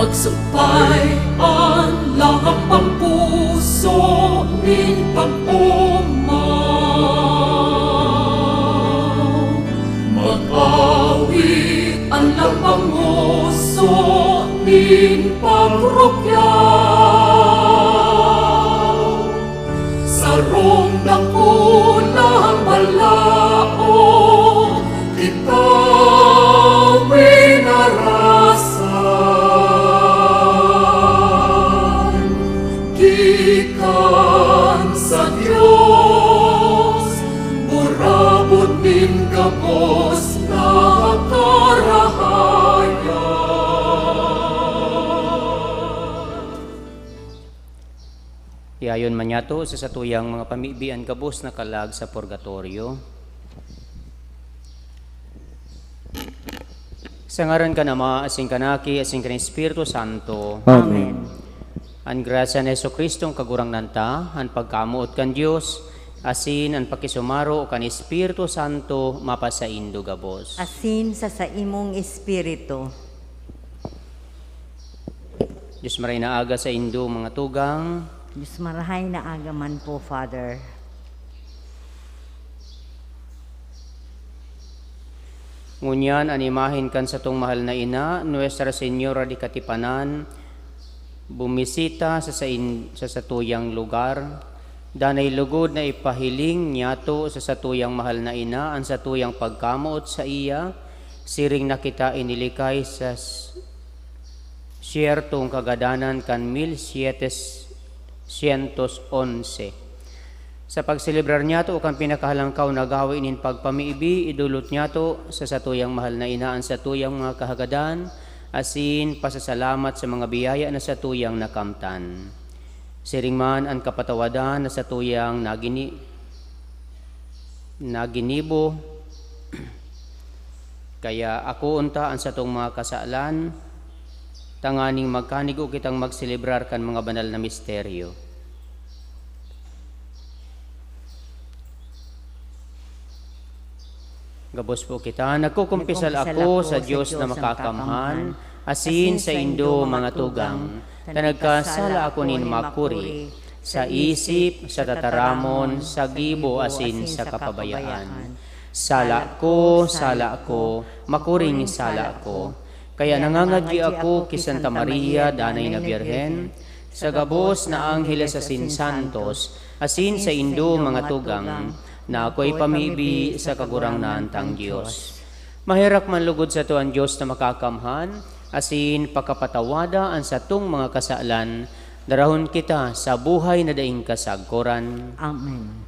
Magsumpay ang lahap ang puso nin pag-umaw. Mag-awit ang lapang muso nin pagrukyaw. Sarong nakulang balao kita winarasan. Gikan sa Diyos, burabot nin gabos na karahayan. Iayon man yato sa satuyang mga pamibian gabos na kalag sa purgatorio. Sa ngaran ka Ama, asing kanaki, asing kan Espiritu Santo. Amen. Ang grasya ni Jesucristo ang kagurang nanta, ang pagkamuot kan Diyos, asin ang pakisumaro kan Espiritu Santo mapasaindo gabos. Asin sa imong espiritu. Diyos maray na aga sa indo mga tugang. Diyos marahay na agaman po, Father. Ngunyan animahin kan sa tong mahal na ina, Nuestra Señora di Katipanan, bumisita sa satuyang lugar, danay lugod na ipahiling niyato sa satuyang mahal na ina, ang satuyang pagkamuot sa iya, siring nakita inilikay sa siyertong kagadanan kan 1711. Sa pagselebrar niya to, o kang pinakahalangkaw na gawin in pagpamiibi, idulot niya to sa satuyang mahal na inaan sa tuyang mga kahagadan, asin pasasalamat sa mga biyaya na satuyang nakamtan. Siring man ang kapatawadan na satuyang naginibo, kaya ako unta ang satong mga kasalan, tanganing magkanigo kitang magselebrar kan mga banal na misteryo. Gabos po kita, nagkukumpisal ako sa Diyos na makakamhan, asin sa indo mga tugang, na nagkasala ako nin makuri, sa isip, sa tataramon, sa gibo asin sa kapabayaan. Sala ko, makuring sala ko. Kaya nangangagi ako kay Santa Maria, danay na Birhen, sa gabos na angheles asin santos, asin sa indo mga tugang, na ako'y pamibi sa kagurang naantang Diyos. Mahirak man lugod sa to ang Diyos na makakamhan, asin pakapatawada ang satong mga kasalan, darahon kita sa buhay na daing kasagkoran. Amen.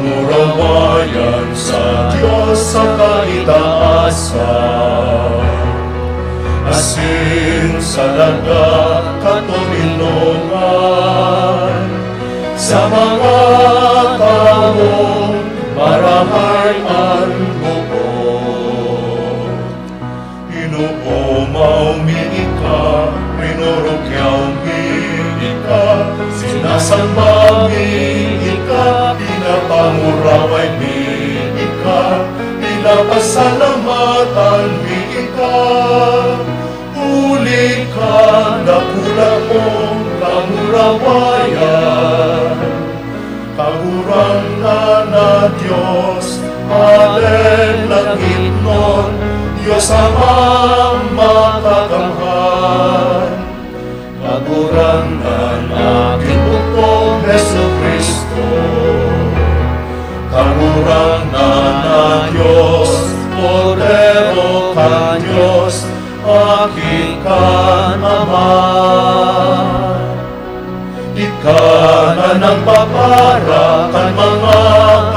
Murawayan sa Diyos sa kaitaasan, asin sa dagat katulungan, sa mga taong marahay ang bukod. Inuumaw miika, pinurukyaw miika, sinasamba miika, pinapanguraway miika, pinapasalamatan miika. Huli ka na pula mong kamurawayan, kagurangan na Diyos, Alen langit nun, Diyos amang makakamhan. Kagurangan aking bukong Jesus, ka naman. Ikaw na nagpapara kan mga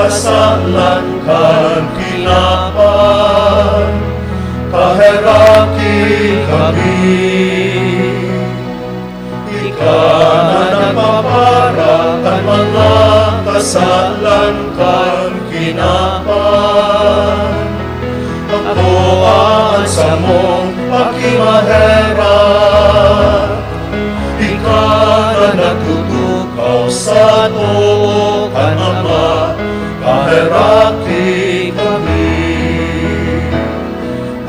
kasalan kan kinapan, kaheraki kami. Ikaw na nagpapara kan mga kasalan kan kinapan, ako ang sa mong pakimaheran. Ikaw na nagtutukaw sa to kan Ama, kaheraki kami.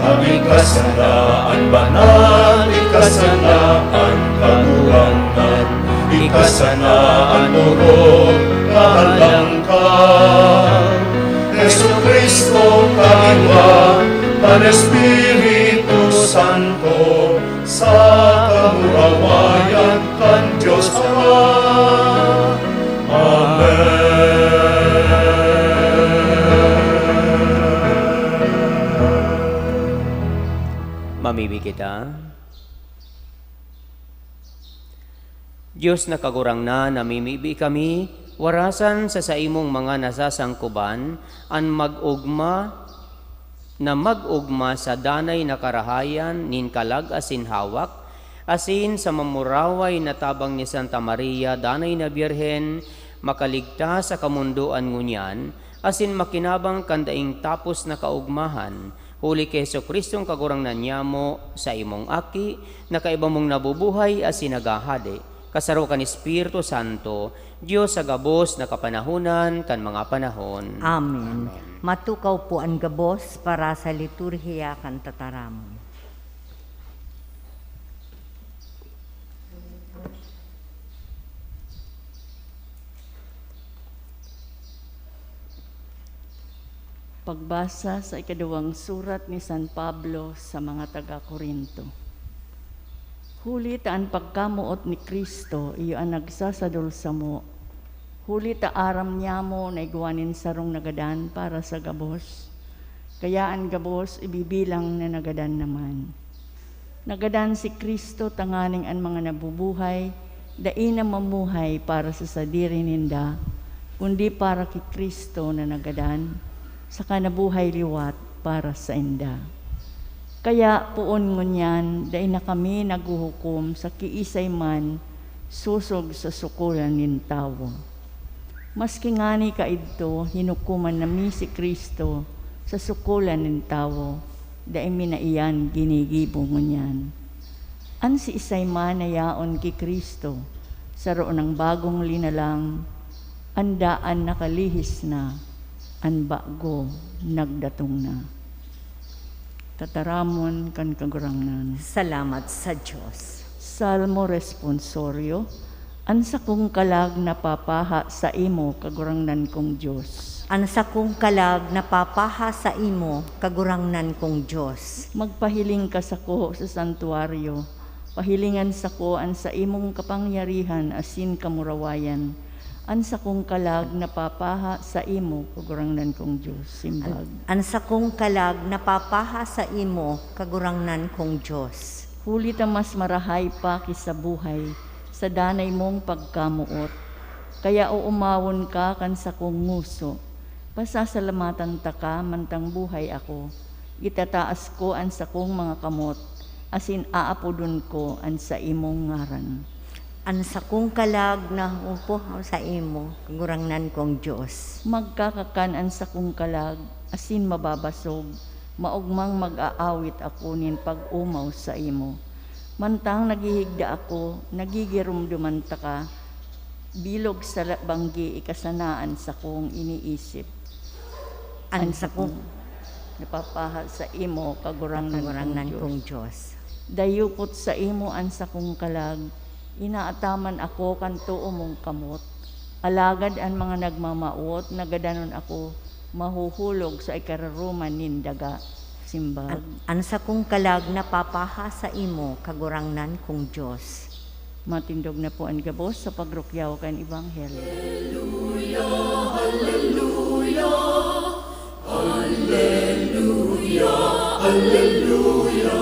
Aming kasalaan banal, ikasanaan kagurangan, ikasanaan turong kahalangkan. Jesu Cristo kaiwa, kan Espiritu Santo, sa kamurawayan kan Diyos Ama. Amen. Mamibig kita. Diyos na kagurang na namimibi kami, warasan sa imong mga nasasangkuban, an magugma sa danay na karahayan, nin kalag asin hawak, asin sa mamuraway na tabang ni Santa Maria, danay na Birhen, makaligtas sa kamunduan ngunyan, asin makinabang kandaing tapos na kaugmahan, huli kay Hesus Kristong kagurang na niyamo sa imong aki, na kaibang mong nabubuhay asin nagahade, kasaro kan Espiritu Santo, Diyos sa gabos na kapanahunan kan mga panahon. Amen. Matukaw po ang gabos para sa liturhiya kan tataramon. Pagbasa sa ikadawang surat ni San Pablo sa mga taga-Korinto. Huli taan pagkamuot ni Kristo, iyo ang nagsasadol sa mo. Huli ta aram niya mo na iguanin sarong nagadan para sa gabos. Kaya ang gabos ibibilang na nagadan naman. Nagadan si Kristo tanganing ang mga nabubuhay, daina mamuhay para sa sadiri ninda, kundi para kay Kristo na nagadan, sa kanabuhay liwat para sa inda. Kaya puon ngunyan, dahi na kami naguhukom sa kiisay man, susog sa sukulan nin tawo. Maski ngani kaidto, hinukuman nami si Kristo sa sukulan nin tawo, dahi minaiyan ginigibo ngunyan. An si isay man na yaon ki Kristo, sa roon ng bagong linalang, andaan nakalihis na, an bago nagdatong na. Tataramon kan kagurangnan. Salamat sa Diyos. Salmo responsorio. An sa kong kalag napapaha sa imo kagurangnan kong Diyos. An sa kong kalag napapaha sa imo kagurangnan kong Diyos. Magpahiling ka sa ko sa santuaryo. Pahilingan sa ko an sa imong kapangyarihan asin kamurawayan. An sa kong kalag napapaha sa imo kagurangnan kong Diyos. Simbag. An sa kong kalag napapaha sa imo kagurangnan kong Diyos. Huli ta mas marahay pa kisa buhay sa danay mong pagkamuot. Kaya uumawon ka kan sa kong nguso. Pasasalamatan ta ka mantang buhay ako. Itataas ko an sa kong mga kamot. Asin aapodon ko an sa imong ngaran. An sa kong kalag na upo sa imo kagurangnan kong Diyos. Magkakakan an sa kong kalag, asin mababasog, maugmang mag-aawit ako nin pag-umaw sa imo. Mantang naghihigda ako, nagigirumduman ta ka, bilog sa banggi ikasanaan sa kong iniisip. An sa kong napapaha sa imo kagurangnan kong Diyos. Dayupot sa imo an sa kong kalag, inaataman ako kanto umong kamot. Alagad ang mga nagmamaot, nagadanon ako, mahuhulog sa ikararuman nindaga. Simbag. An sa kong kalag napapaha sa imo kagurangnan kong Diyos. Matindog na po ang gabos sa pagrukyaw kan Ebanghelyo. Alleluia, Alleluia, Alleluia, Alleluia.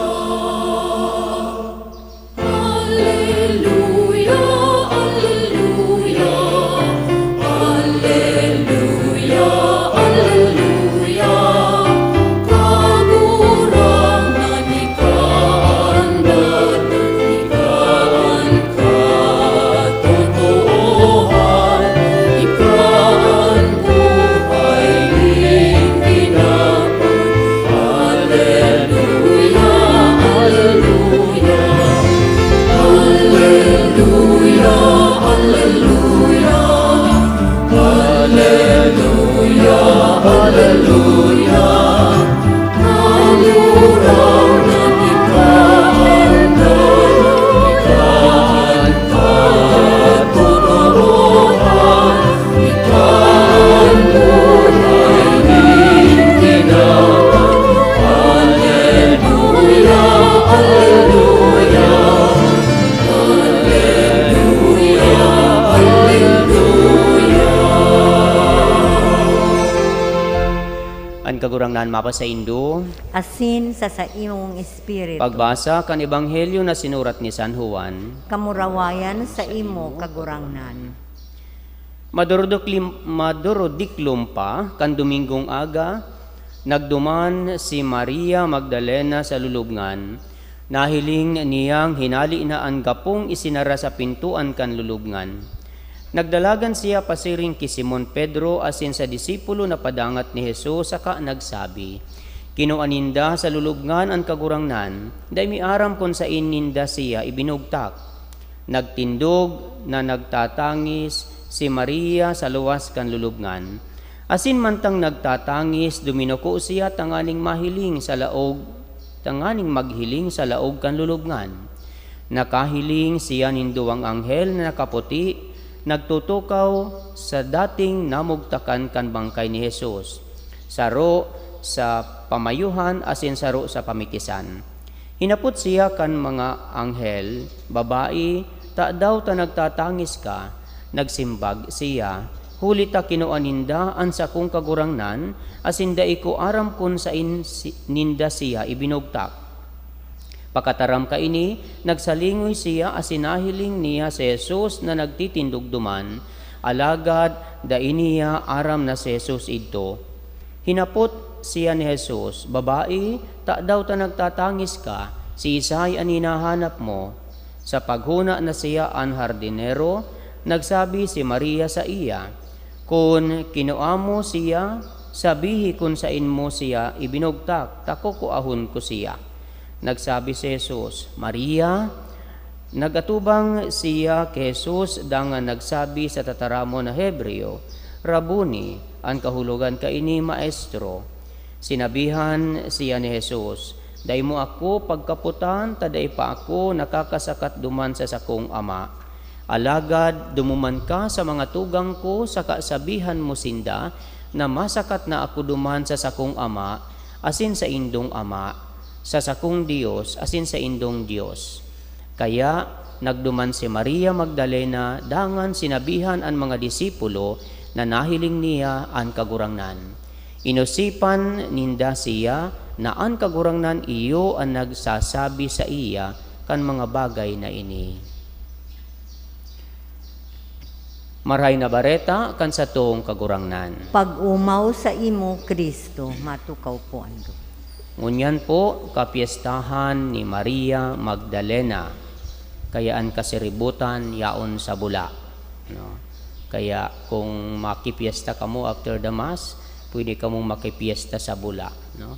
Kagurangnan mapa sa Indo. Asin sa imong espiritu. Pagbasa kan ebanghelyo na sinurat ni San Juan. Kamurawayan sa imo kagurangnan. Madurodiklum pa kan Domingong aga, nagduman si Maria Magdalena sa lulubngan. Nahiling niyang hinali na ang gapong isinara sa pintuan kan lulubngan. Nagdalagan siya pasiring ki Simon Pedro asin sa disipulo na padangat ni Jesus saka nagsabi, kinuaninda sa lulubngan ang kagurangnan, day miaram kon sa ininda siya ibinugtak. Nagtindog na nagtatangis si Maria sa luwas kan lulubngan. Asin mantang nagtatangis, duminuko siya tanganing maghiling sa laog kan lulubngan. Nakahiling siya ninduwang anghel na nakaputi, nagtutukaw sa dating namugtakan kan bangkay ni Jesus, saro sa pamayuhan asin saro sa pamikisan. Hinapot siya kan mga anghel, babae, ta daw ta nagtatangis ka, nagsimbag siya, huli ta kinuaninda an sa kong kagurangnan, asin dai ko aram kun sa ninda siya ibinugtak. Pakataram ka ini, nagsalingoy siya asinahiling niya si Jesus na nagtitindugduman, alagad da iniya aram na si Jesus idto. Hinapot siya ni Jesus, babae, ta daw ta nagtatangis ka, si Isay ang hinahanap mo. Sa paghuna na siya ang hardinero, nagsabi si Maria sa iya, kung kinuamo siya, sabihi kung sain mo siya ibinugtak, tako ko ahon ko siya. Nagsabi si Jesus, Maria. Nagatubang siya kay Jesus dangan nagsabi sa tataramo na Hebreo, Rabuni, ang kahulugan ka ini maestro. Sinabihan siya ni Jesus, day mo ako pagkaputan, taday pa ako nakakasakat duman sa sakong ama. Alagad dumuman ka sa mga tugang ko, saka sabihan mo sinda na masakat na ako duman sa sakong ama, asin sa indong ama, sa sakong Dios asin sa indong Dios. Kaya nagduman si Maria Magdalena dangan sinabihan ang mga disipulo na nahiling niya ang kagurangnan. Inusipan ninda siya na ang kagurangnan iyo ang nagsasabi sa iya kan mga bagay na ini. Maray na bareta kan sa tuong kagurangnan. Pag-umaw sa imo Kristo, matukaw po ando. Ngunyan po, kapiestahan ni Maria Magdalena. Kayaan kasiributan yaon sa bula. No? Kaya kung makipiesta ka mo after the Mass, pwede ka mong makipiesta sa bula. No?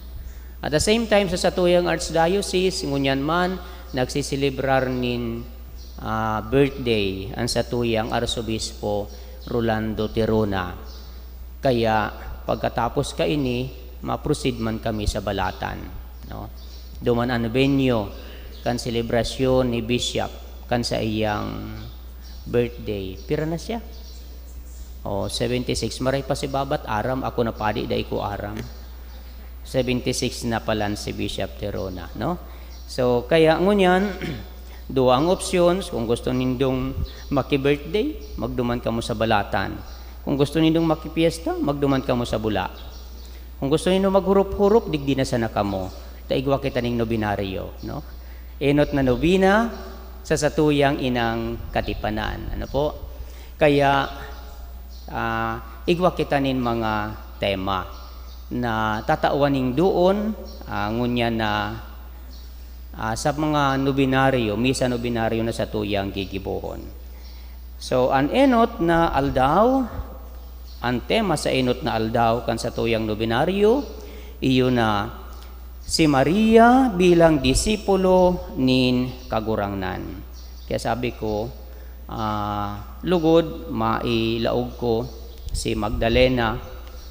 At the same time, sa Satuyang Archdiocese, ngunyan man, nagsisilibrar nin birthday ang Satuyang Arsobispo Rolando Tirona. Kaya pagkatapos ka ini, ma-proceed man kami sa balatan. No? Duman ang venue, kan selebrasyon ni Bishop, kan sa iyang birthday. Pira na siya? 76. Maray pa si Babat, aram. Ako na padi, dahi ko aram. 76 na palan si Bishop Tirona. No? So, kaya ngunyan, duang options. Kung gusto nindong maki-birthday, magduman ka mo sa balatan. Kung gusto nindong maki-fiesta, magduman ka mo sa bula. Kung gusto niyo maghurup-hurup, digdi na sana kamo. Taigwa kita ning nobinaryo, no? Enot na nobina, sa satuyang inang katipanan. Ano po? Kaya igwa kita nin mga tema na tatauaning doon, ngunya na sa mga nobinaryo, misa nobinaryo na satuyang gigibuhon. So, ang enot na aldaw, ang tema sa enot na aldaw kan satuyang nobinaryo, iyo na si Maria bilang disipulo nin kagurangnan. Kaya sabi ko, lugod, mailaog ko si Magdalena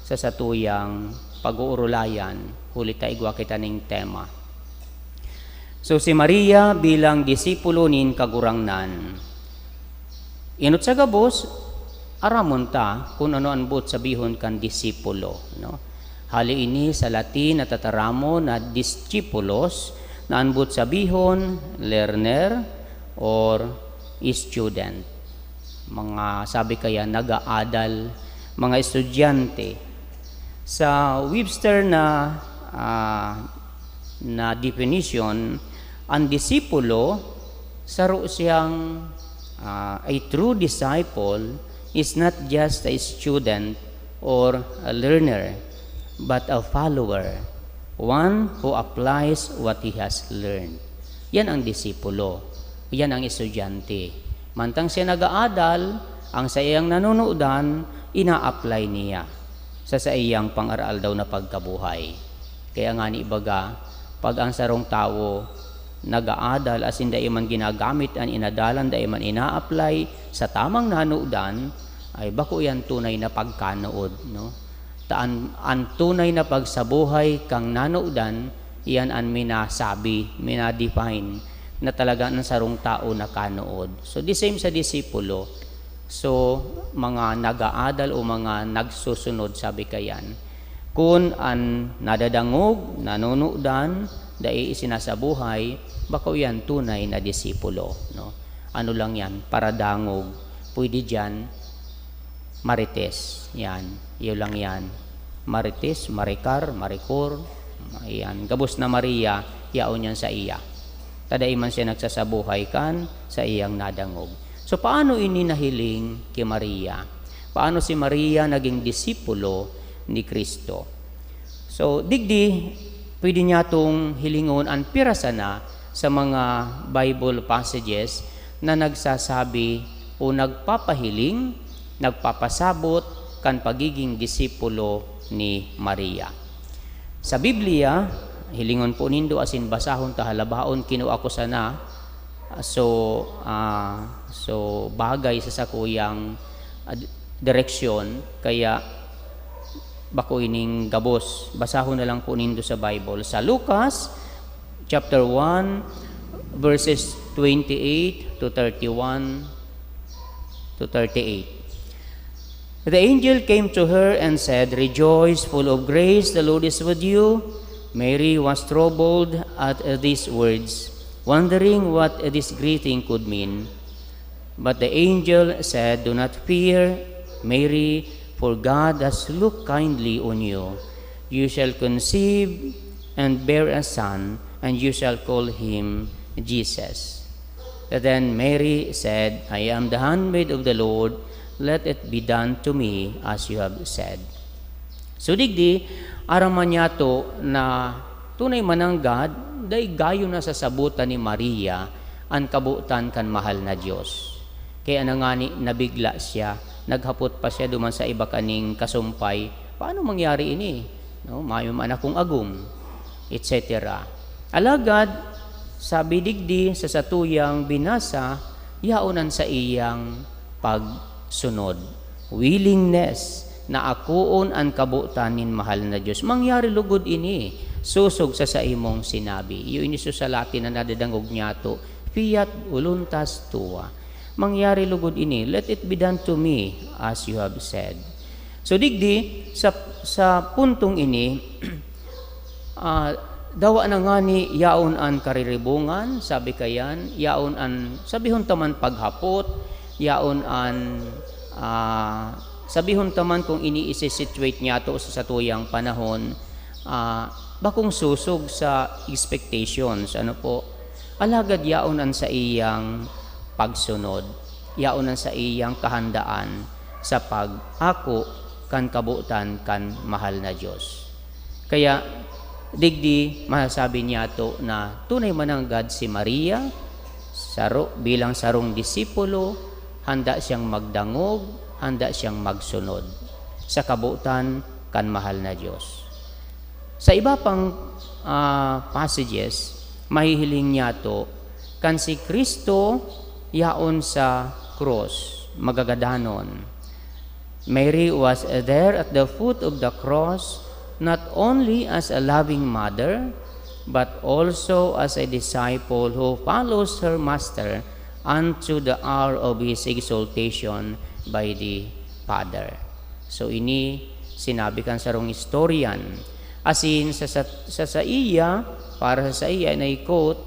sa satuyang pag-uurulayan, huli taigwa kita ning tema. So si Maria bilang disipulo nin kagurangnan. Inot sa gabos, aramon ta kung ano ang buot sabihon kan disipulo. No? Hali ini sa Latin na tataramo na discipulos na ang buot sabihon, learner or student. Mga sabi kaya nag-aadal, mga estudyante. Sa Webster na definition, ang disipulo saro siyang a true disciple is not just a student or a learner, but a follower, one who applies what he has learned. Yan ang disipulo. Yan ang estudyante. Mantang siya nag-aadal, ang sa iyang nanunudan, ina-apply niya sa iyang pang-aral daw na pagkabuhay. Kaya nga ni ibaga, pag ang sarong tao nag-aadal as hindi man ginagamit ang inadalan, da man ina-apply sa tamang nanuudan, ay bako yan tunay na pagkanood. No? Ang tunay na pagsabuhay kang nanuudan, iyan ang minasabi, minadefine na talaga ng sarong tao na kanood. So, the same sa disipulo. So, mga nag-aadal o mga nagsusunod, sabi kayan, kung ang nadadangog, nanunudan, dahil isinasabuhay, bako yan tunay na disipulo. No? Ano lang yan? Paradangog. Pwede dyan, marites. Yan. Iyo lang yan. Marites, marikar, marikor. Yan. Gabos na Maria, yaon yan sa iya. Taday man siya nagsasabuhay kan sa iyang nadangog. So, paano ini nahiling kay Maria? Paano si Maria naging disipulo ni Kristo? So, digdi, pwede niya itong hilingon ang pirasana sa mga Bible passages na nagsasabi o nagpapahiling, nagpapasabot kan pagiging disipulo ni Maria. Sa Biblia, hilingon po nindo asin basahon tahalabaon kinuha ko sana. So bagay sa sakuyang direksyon, kaya bako ining gabos. Basahon na lang po nindo sa Bible. Sa Lucas chapter 1 verses 28 to 31 to 38. The angel came to her and said, "Rejoice, full of grace, the Lord is with you." Mary was troubled at these words, wondering what this greeting could mean. But the angel said, "Do not fear, Mary, for God has looked kindly on you. You shall conceive and bear a son, and you shall call him Jesus." Then Mary said, "I am the handmaid of the Lord. Let it be done to me as you have said." So digdi, araman niya to na tunay mananggad, day gayo na sa sabutan ni Maria ang kabutan kan mahal na Diyos. Kaya nangani nabigla siya, naghapot pa siya duman sa iba kaning kasumpay, paano mangyari ini? No, mayo man akong agum, etc. Alagad, sabi digdi sa satuyang binasa, yaonan sa iyang pagsunod. Willingness na akuon ang kabutan nin mahal na Diyos. Mangyari lugod ini, susog sa imong sinabi. Iyo ini sa Latin na nadadangog niya to, fiat voluntas tua. Mangyari lugod ini, let it be done to me as you have said. So digdi, sa puntong ini, dawa na nga ni yaon an kariribungan, sabi kayan, yaon an, sabihon taman paghapot, yaon an, sabihon taman kung ini-situate niya to sa tuyang panahon, bakong susog sa expectations. Ano po? alagad yaonan sa iyang pagsunod, yaonan sa iyang kahandaan sa pag-ako kan kabutan kan mahal na Dios. Kaya digdi masasabi niya to na tunay mananggad si Maria bilang sarong disipulo, handa siyang magdangog, handa siyang magsunod sa kabutan kan mahal na Diyos. Sa iba pang passages, mahihiling niya to kan si Kristo yaon sa cross, magagadanon. Mary was there at the foot of the cross, not only as a loving mother, but also as a disciple who follows her master unto the hour of his exaltation by the Father. So ini sinabi kan sarong historian. As in, sa iya, para sa iya, na i-quote,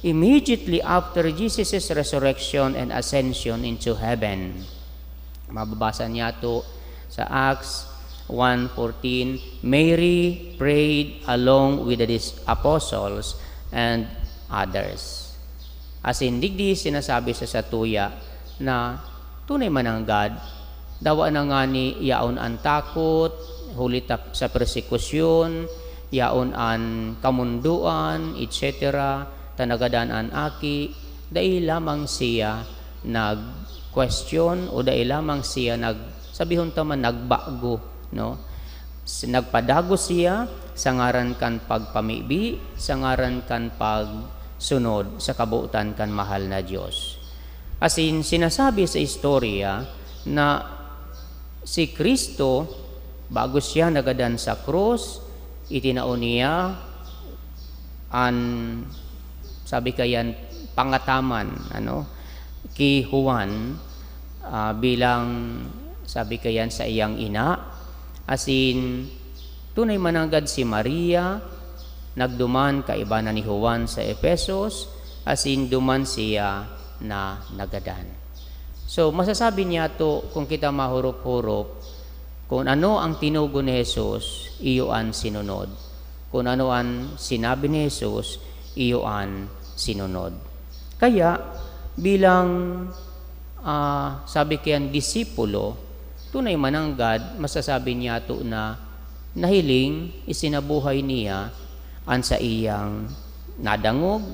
immediately after Jesus' resurrection and ascension into heaven. Mababasa niya to sa Acts 1:14, Mary prayed along with the apostles and others. As in, digdi sinasabi sa satuya na tunay mananggad, dawa na nga ni yaon ang takot, hulit sa persekusyon, yaon ang kamunduan, etc., tanagadan an aki, dahil lamang siya nag-question o dahil lamang siya sabihon taman nagbago, no? Nagpadago siya sa ngaran kan pagpamibi, sa ngaran kan pagsunod sa kabuutan kan mahal na Diyos. As in, sinasabi sa istorya na si Kristo, bago siya nagadan sa krus, itinao niya sabi kayan pangataman ki Juan bilang sabi kayan sa iyang ina. As in, tunay mananggad si Maria, nagduman kaibanan ni Juan sa Efesos, as in duman siya na nagadan. So masasabi niya to kung kita mahurop-hurop, kung ano ang tinugo ni Jesus, iyo an sinunod. Kung ano ang sinabi ni Jesus, iyo an sinunod. Kaya bilang sabi kayan disipulo, tunay mananggad, masasabi niya to na nahiling isinabuhay niya ang sa iyang nadangog,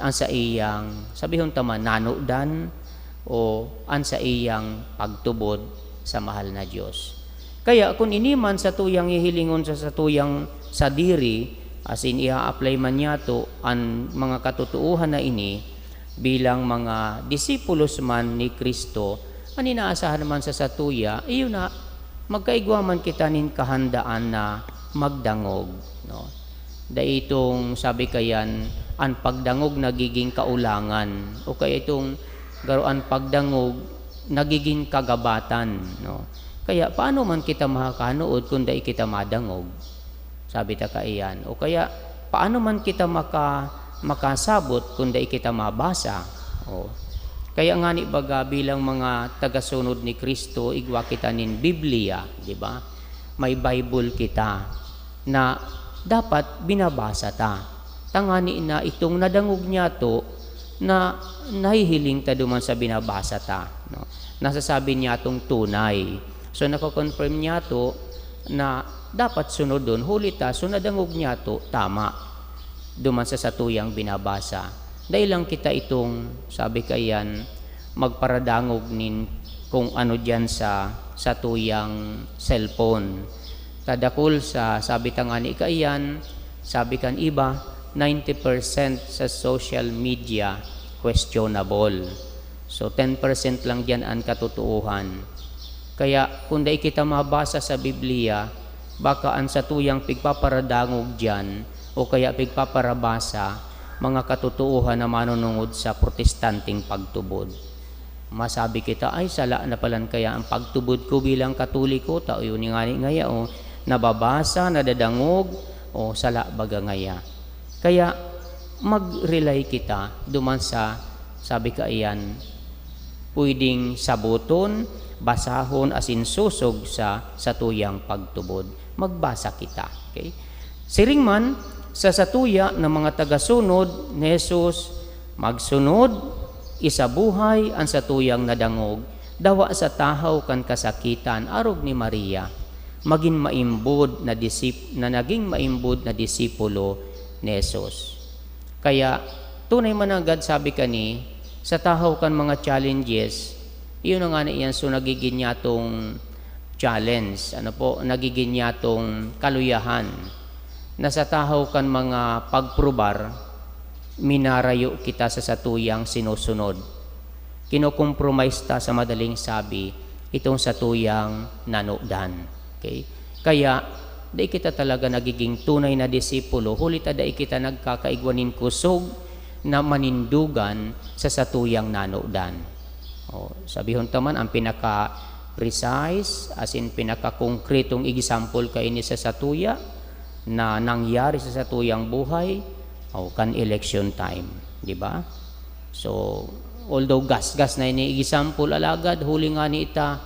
ang sa iyang sabihon tama nanudan, o ang sa iyang pagtubod sa mahal na Diyos. Kaya kung iniman sa tuyang ihilingon sa tuyang sadiri, as in i-apply man niya to ang mga katotohanan na ini bilang mga disipulos man ni Kristo, ang inaasahan naman sa satuya, iyo na magkaigwa man kita nin kahandaan na magdangog, no? Dahil itong sabi kayan, ang pagdangog nagiging kaulangan, o kaya itong garuan pagdangog nagiging kagabatan, no? Kaya paano man kita makakanood kung dahil kita madangog? Sabi ta kaiyan. O kaya paano man kita makasabot kung dahil kita mabasa? O kaya nga ni baga bilang mga tagasunod ni Kristo, igwa kita nin Biblia, di ba? May Bible kita na dapat binabasa ta. Tangani na itong nadangog niya to na nahihiling ta duman sa binabasa ta, no? Nasasabi niya itong tunay. So nako-confirm niya to na dapat sunod doon, huli ta, so nadangog niya to, tama duman sa satuyang binabasa. Dahil lang kita itong sabi kayan magparadangog nin kung ano dyan sa satuyang cellphone. Tadakol sa sabi tangani kayan, sabi kan iba 90% sa social media questionable. So 10% lang dyan ang katotohanan. Kaya kung dahil kita mabasa sa Biblia, baka ang satuyang pigpaparadangog dyan o kaya pigpaparabasa mga katotohanan na manunungod sa protestanting pagtubod. Masabi kita, ay sala na palan kaya ang pagtubod ko bilang Katoliko, tao yun nga ngaya o nababasa, nadadangog o sala baga ngaya. Kaya mag-rely kita duman sa sabi kaiyan, pwedeng sabuton, basahon asin susog sa satuyang pagtubod. Magbasa kita. Okay? Siring man sa satuya ng mga tagasunod ni Jesus, Magsunod, isabuhay ang satuyang nadangog, dawa sa tahaw kan kasakitan, arog ni Maria, maging maimbod na naging maimbod na disipulo ni Jesus. Kaya, tunay managad sabi kani, sa tahaw kan mga challenges, iyon na nga na iyan, so nagiging yatong challenge, nagiging yatong kaluyahan, na sa tahaw kan mga pagprobar, minarayo kita sa satuyang sinusunod. Kinokompromise ta sa madaling sabi, itong satuyang nanudan. Okay? Kaya, dahil kita talaga nagiging tunay na disipulo, huli ta dahil kita nagkakaigwanin kusog na manindugan sa satuyang nanudan. Sabihon taman, ang pinaka-precise, as in pinaka-konkretong example kaini sa satuya, na nangyari sa satuyang buhay, kan election time, di ba? So, although gas na ini example alagad, huli nga ni ita,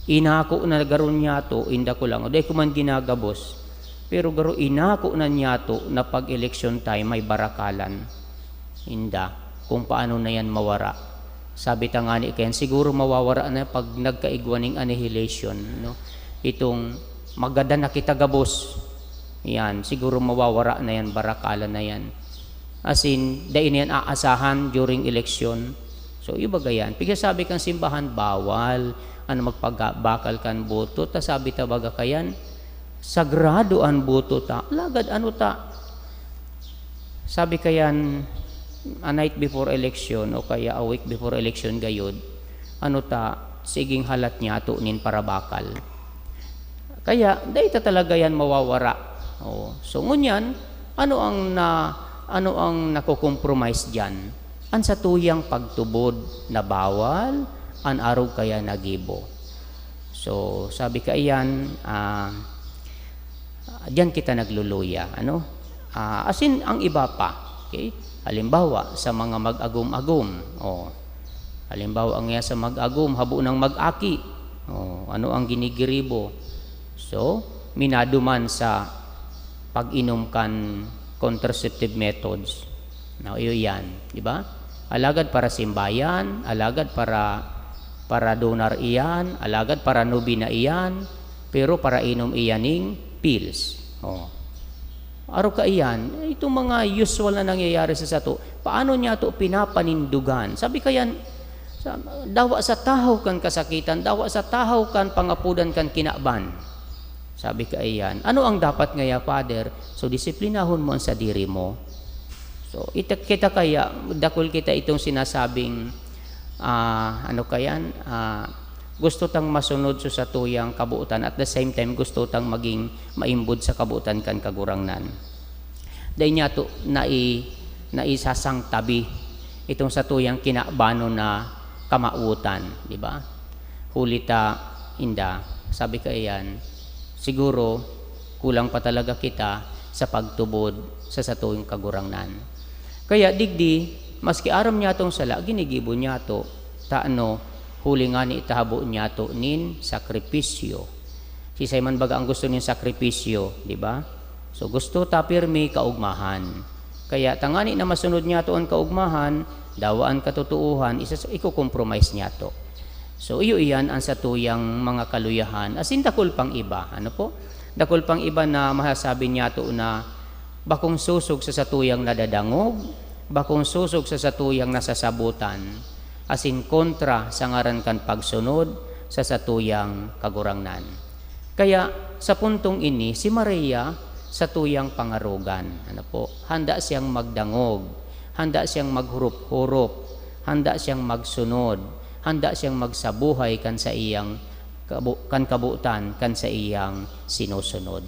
inako na garon niya to, inda ko lang, dahil ko man ginagabos, pero garo inako na niya to, na pag-election time may barakalan, inda, kung paano na yan mawara. Sabi ta nga ni Ken, siguro mawawara na pag nagkaigwaning annihilation, no? Itong magada na kita gabos, yan, siguro mawawara na yan, barakalan na yan. As in, dahil yan aasahan during election. So, iba gayan. Pagkasabi kang simbahan, bawal, magpagbakal kan boto, ta sabi ta baga kayan, sagrado ang boto ta, lagad ta. Sabi kayan, a night before election, o kaya a week before election gayod, ta, siging halat niya to nin para bakal. Kaya, dahil ta talaga yan mawawara. So ngunyan, ano ang nakokompromise diyan? Ang satuyang pagtubod na bawal, an arog kaya nagibo. So sabi ka iyan, diyan kita nagluluya, asin ang iba pa, okay? Halimbawa sa mga mag-agum-agum, halimbawa ang sa mag-agum, habo ng mag-aki, ano ang ginigiribo? So minaduman sa pag-inom kan contraceptive methods. Now, iyo yan, di ba? Alagad para simbayan, alagad para donar iyan, alagad para nobina iyan, pero para inom iyaning pills. Araw ka iyan, itong mga usual na nangyayari sa sato, paano niya to pinapanindugan? Sabi kayan, dawa sa tahaw kan kasakitan, dawa sa tahaw kan pangapudan kan kinaban. Sabi ka iyan, ano ang dapat ngaya, Father? So, disiplinahon mo sa diri mo. So, kita kaya, dakol kita itong sinasabing, gusto tang masunod sa satuyang kabuutan, at the same time, gusto tang maging maimbod sa kabuutan kan kagurangnan. Dahil niya to, naisasang tabi, itong satuyang kinabano na kamautan, di ba? Hulita, inda, sabi ka iyan, siguro, kulang pa talaga kita sa pagtubod sa satuyang kagurangnan. Kaya digdi, maski aram niya itong sala, ginigibo niya ito, huli nga ni itahabo niya ito nin sakripisyo. Si Simon baga ang gusto nin sakripisyo, di ba? So gusto ta pirmi kaugmahan. Kaya tangani na masunod niya ito ang kaugmahan, dawaan katotuuhan, iko-compromise niya ito. So iyo iyan ang satuyang mga kaluyahan, asin dakol pang iba. Dakol pang iba na masasabi niya to na bakong susog sa satuyang nadadangog, bakong susog sa satuyang nasasabutan, asin kontra sa ngaran kan pagsunod sa satuyang kagurangnan. Kaya sa puntong ini, si Maria satuyang pangarugan. Handa siyang magdangog, handa siyang maghurup-hurup, handa siyang magsunod, handa siyang magsabuhay kan sa iyang kan kabuutan, kan sa iyang sinusunod.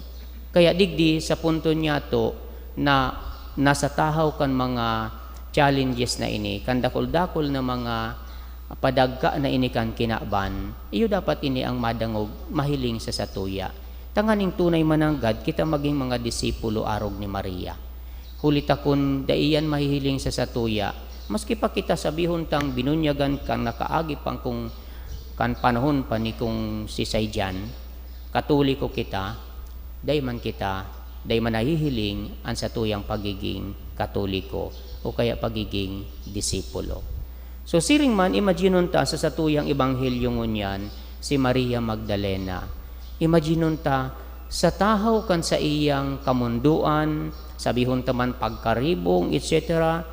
Kaya digdi sa punto niya to na nasa tahaw kan mga challenges na ini, kan dakol-dakol na mga padagka na ini kan kinaban, iyo dapat ini ang madangog, mahiling sa satuya. Tanganing tunay mananggad, kita maging mga disipulo arog ni Maria. Hulita kun daiyan mahihiling sa satuya, maski pa kita sabihon tang binunyagan kang nakaagi pang kung kan panahon pa ni kung si Sayjan, katuliko kita, day man nahihiling ang satuyang pagiging Katoliko o kaya pagiging disipulo. So siring man, imaginon ta sa satuyang ebanghelyo ngunyan, si Maria Magdalena. Imaginon ta, sa tahaw kan sa iyang kamunduan, sabihon taman pagkaribong, etc.,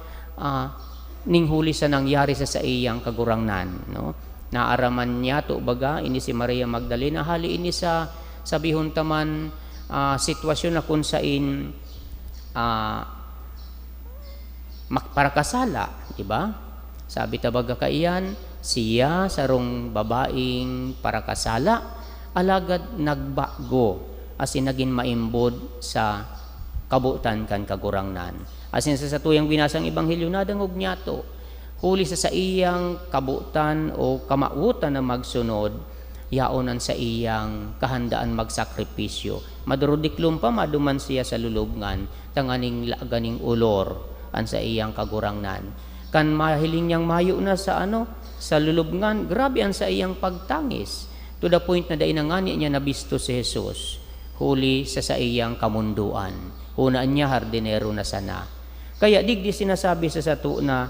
ninghuli sa nangyari sa iyang kagurangnan. No? Naaraman niya to baga, ini si Maria Magdalena, hali ini sa sabihon taman sitwasyon na kung sain parakasala, di ba? Sabi tabaga kaiyan, siya sarong babaeng parakasala, alagad nagbago, asin naging maimbod sa kabutan kan kagurangnan. Asin sa satuyang binasang ebanghelyo nadangog niya to, huli sa iyang kabutan o kamautan na magsunod, yaonan sa iyang kahandaan magsakripisyo. Madurudiklum pa maduman siya sa lulubngan, tanganing ganing ulor an sa iyang kagurangnan. Kan mahiling niyang mayo na sa sa lulubngan, grabe an sa iyang pagtangis. To the point na dainangani niya nabisto si Jesus, huli sa iyang kamunduan. Hunaan niya hardinero na sana. Kaya digdi sinasabi sa sato na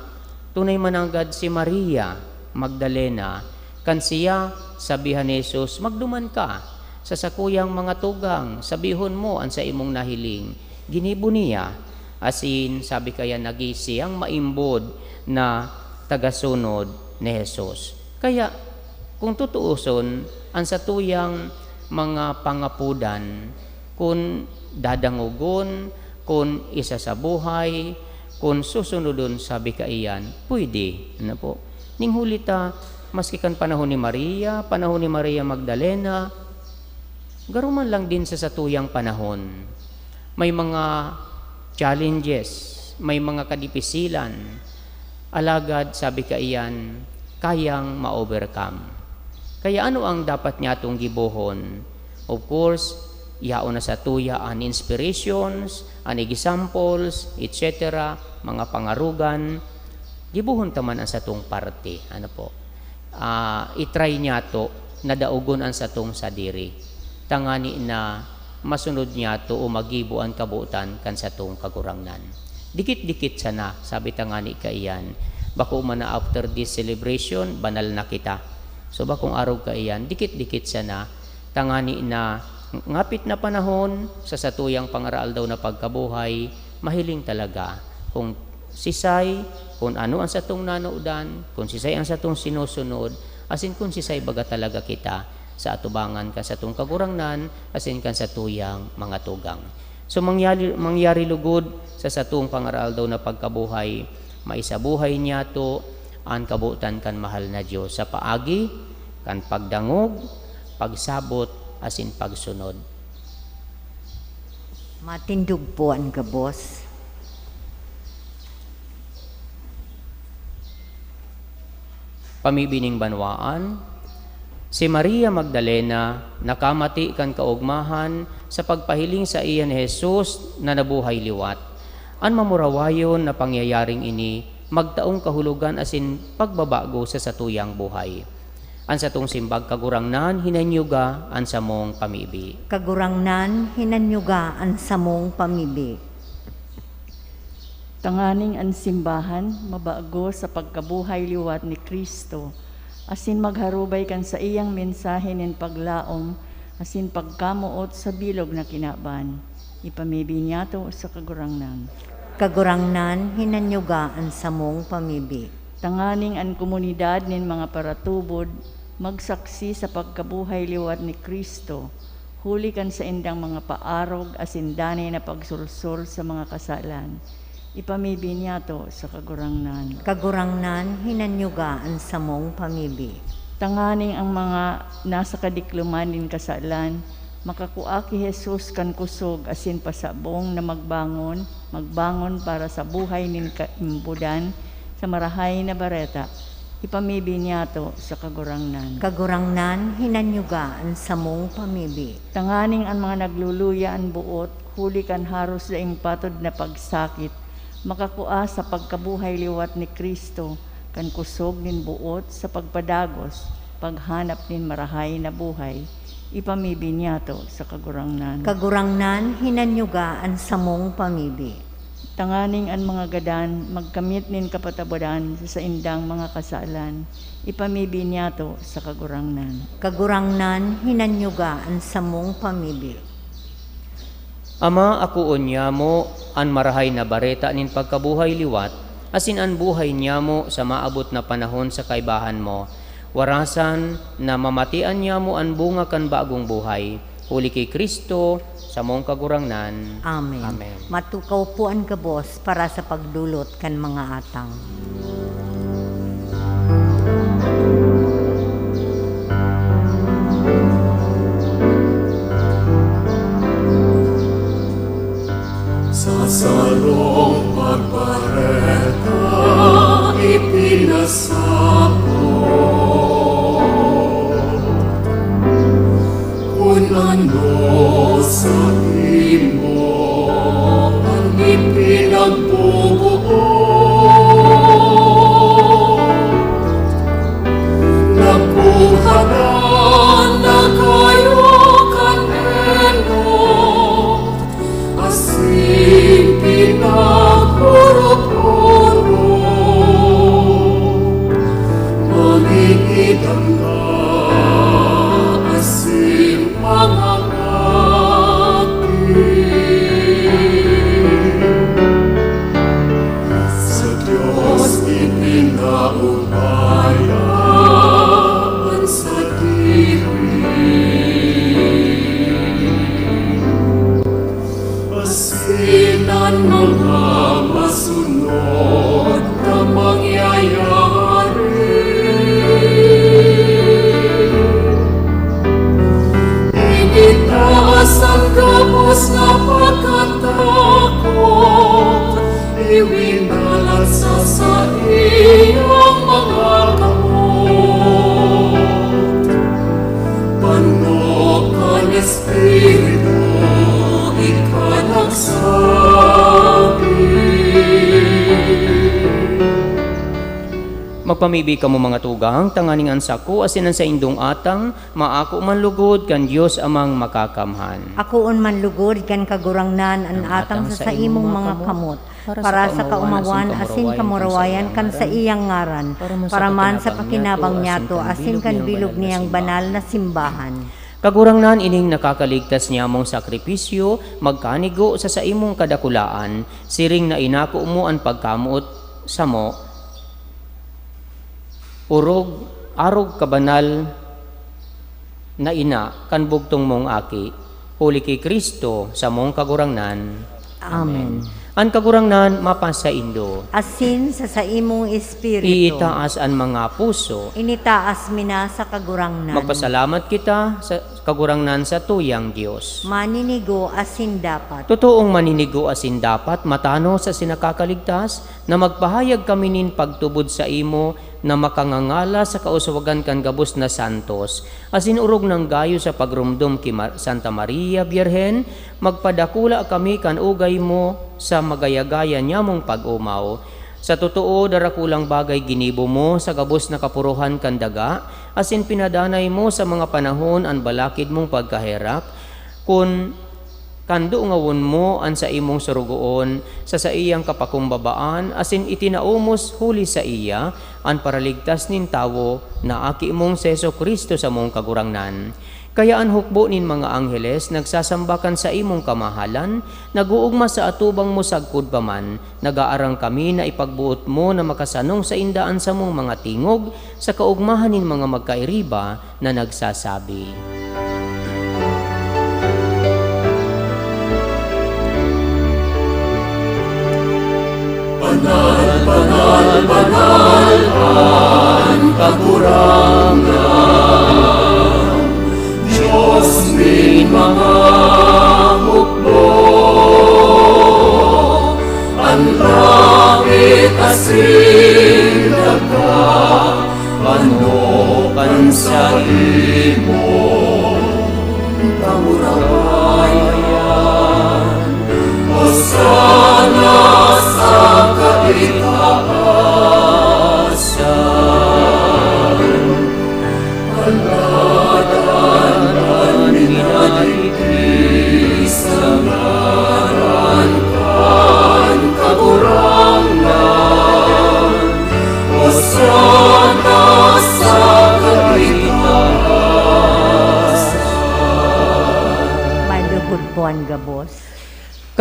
tunay mananggad si Maria Magdalena, kan siya sabihan ni Jesus, magduman ka sa sakuyang mga tugang, sabihon mo ang sa imong nahiling. Ginibo niya, asin sabi kaya nagisi ang maimbod na tagasunod ni Jesus. Kaya kung tutuuson ang satuyang mga pangapudan, kung dadangugon, kung isa sa buhay, kung susunodon sabi kaiyan, pwede. Ano po? Ninghulita, maski kan panahon ni Maria Magdalena, garuman lang din sa satuyang panahon. May mga challenges, may mga kadipisilan, alagad sabi kaiyan, kayang ma-overcome. Kaya ano ang dapat niya itong gibohon? Of course, yaon na sa tuya an inspirations, an examples, etc., mga pangarugan, gibuhon taman ang satong parte. Ano po? Itry niya to, nadaugon ang satong sadiri. Tangani na masunod niya to o magibo ang kabutan kan satong kagurangnan. Dikit-dikit sana, sabi tangani kaiyan, bako man na after this celebration, banal na kita. So bakong araw kaiyan, dikit-dikit sana, tangani na ngapit na panahon, sa satuyang pangaraal daw na pagkabuhay, mahiling talaga kung sisay, kung ano ang satong nanaudan, kung sisay ang satong sinusunod, asin kung sisay baga talaga kita sa atubangan ka sa atong kagurangnan, asin kan sa tuyang mga tugang. So mangyari lugod sa satong pangaraal daw na pagkabuhay, maisabuhay niya to ang kabutan kan mahal na Diyos sa paagi, kan pagdangog, pagsabot, asin pagsunod. Matindog po ang gabos. Pamibining banwaan, si Maria Magdalena nakamati kan kaugmahan sa pagpahiling sa iya ni Jesus na nabuhay liwat. Ang mamurawayon na pangyayaring ini magtaong kahulugan asin pagbabago sa satuyang buhay. Ang satong simbag kagurangnan hinanyuga ang samong pamibi. Kagurangnan hinanyuga ang samong pamibi. Tanganing ang simbahan, mabago sa pagkabuhay liwat ni Kristo, asin magharubay kan sa iyang mensahe nin paglaom, asin pagkamuot sa bilog na kinaban. Ipamibi niya to sa kagurangnan. Kagurangnan hinanyuga ang samong pamibi. Tanganing ang komunidad nin mga paratubod, magsaksi sa pagkabuhay liwat ni Kristo, huli kan sa indang mga paarog, asin danay na pagsulsol sa mga kasalan. Ipamibi niya to sa kagurangnan. Kagurangnan hinanyuga ang samong pamibi. Tanganing ang mga nasa kadikluman din kasalan, makakuaki Jesus kan kusog asin pasabong na magbangon para sa buhay nin kaimbudan sa marahay na bareta. Ipamibi niya to sa kagurangnan. Kagurangnan hinanyuga ang samong pamibi. Tanganing ang mga nagluluya ang buot, huli kan haros daing patod na pagsakit, makakua sa pagkabuhay liwat ni Kristo, kan kusog nin buot sa pagpadagos, paghanap nin marahay na buhay. Ipamibi niya to sa kagurangnan. Kagurangnan hinanyuga ang samong pamibi. Tanganing an mga gadan, magkamit nin kapatabodan sa indang mga kasalan, ipamibi niyato sa kagurangnan. Kagurangnan, hinanyugaan sa mong pamibi. Ama, ako niya mo an marahay na bareta nin pagkabuhay liwat, asin an buhay niya mo sa maabot na panahon sa kaibahan mo. Warasan na mamatian niya mo an bunga kan bagong buhay. Uli kay Kristo, sa mong kagurangnan. Amen. Amen. Matukaw po ang gabos para sa pagdulot kan mga atang. Sa salong pagbareta, ipinasapot. Kung ano sa imo ang ipinagbubuo, napuhanan na kayo kaneno, asin pinagpuro-puro, mangingitang ka, asin mangangati. Sa Diyos ipinaubayan sa diri, asinan mga masunod na mangyayari. Initaas ang gabos na pagkatakot, iwinalat sa iyong mga kamot. Panokan Espiritu, Magpamibi ka mo mga tugang, tanganing ansako, asinan sa indong atang, maako man lugod kan Diyos amang makakamhan. Akoon man lugod kan kagurangnan an atang sa imong mga kamot, para sa kaumawan asin kamurawayan kan sa iyang ngaran, para man sa pakinabang niyato asin kan bilog niyang banal na simbahan. Kagurangnan ining nakakaligtas niya mong sakripisyo, magkanigo sa imong kadakulaan, siring na inako mo ang pagkamuot sa mo, urog, arog kabanal na ina, kan bugtong mong aki, uli kay Kristo sa mong kagurangnan. Amen. Ang kagurangnan mapasa indo. Asin sa imong espiritu. Iitaas ang mga puso. Initaas mina sa kagurangnan. Magpasalamat kita sa kagurangnan sa tuyang Diyos. Maninigo asin dapat. Totoong maninigo asin dapat matano sa sinakakaligtas na magpahayag kami nin pagtubod sa imo na makangangala sa kauswagan kan gabos na santos, asin urog ng gayo sa pagrumdum ki Santa Maria Birhen, magpadakula kami kan ugay mo sa magayagaya niya mong pag-umaw. Sa totoo, darakulang bagay ginibo mo sa gabos na kapuruhan kan daga, asin pinadanay mo sa mga panahon ang balakid mong pagkaherak, kun kando ngawon mo an sa imong surugoon sa iyang kapakumbabaan, asin itinaumos huli sa iya an paraligtas nin tawo na aki mong Seso Kristo sa mong kagurangnan. Kaya ang hukbo nin mga angheles nagsasambakan sa imong kamahalan, naguugma sa atubang mo sagkod pa man, nagaarang kami na ipagbuot mo na makasanong sa indaan sa mong mga tingog sa kaugmahan nin mga magkairiba na nagsasabi. Banal, banal, banal ang kagurangnan, Diyos min mga hukbo, ang langit asin daga, panokan sa imo, kamurawayan, Hosana sa kaitaasan, paladanan minadiki sa ngaran kan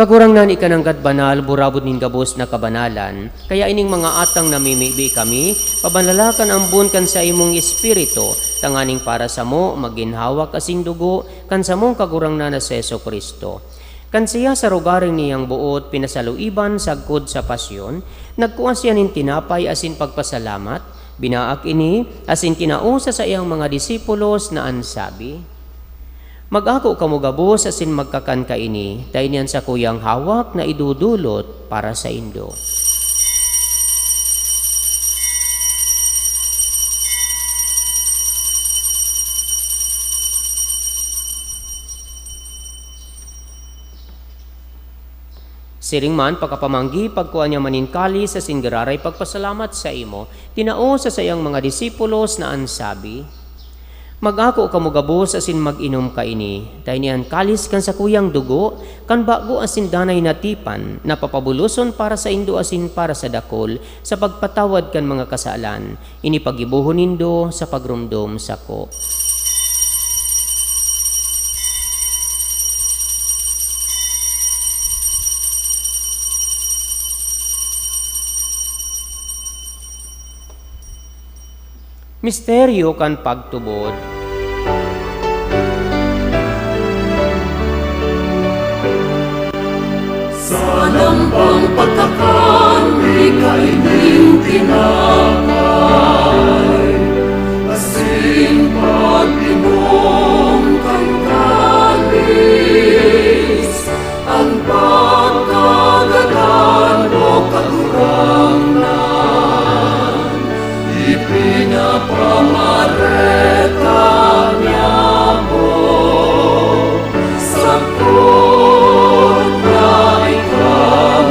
Kagurang nani ka ng banal, burabod nin gabos na kabanalan, kaya ining mga atang namimibi kami, pabanalakan ang bun kan sa imong espiritu, tanganing para sa mo, maginhawak kasing dugo, kan sa mong kagurang na sa Yesu Kristo. Kan siya sa rugaring niyang buot, pinasaluiban sagkod sa pasyon, nagkuha siya nin tinapay asin pagpasalamat, binaak ini, asin kinausa sa iyang mga disipulos na ansabi, mag-ako kamo gabos asin magkakan ka ini, tayo niyan sa kuyang hawak na idudulot para sa indo. Siring man, pagkapamanggi, pagkuha niya maninkali sa singararay pagpasalamat sa imo, tinao sa sayang mga disipulos na ansabi, mag-ako kamo gabos asin mag-inom ka ini, tayo niyan kalis kan sa kuyang dugo, kan bago asin danay natipan, napapabuluson para sa indo asin para sa dakol, sa pagpatawad kan mga kasalan, ini pagibuhon nindo sa pagrumdom sako. Misteryo kan pagtubod. Sa lampang pagkakamli kaining tinapay, asin pag-inom kang kalis, ang pagkagatan mo kagurangnan, ipinapamareta niya mo sa kanya ikaw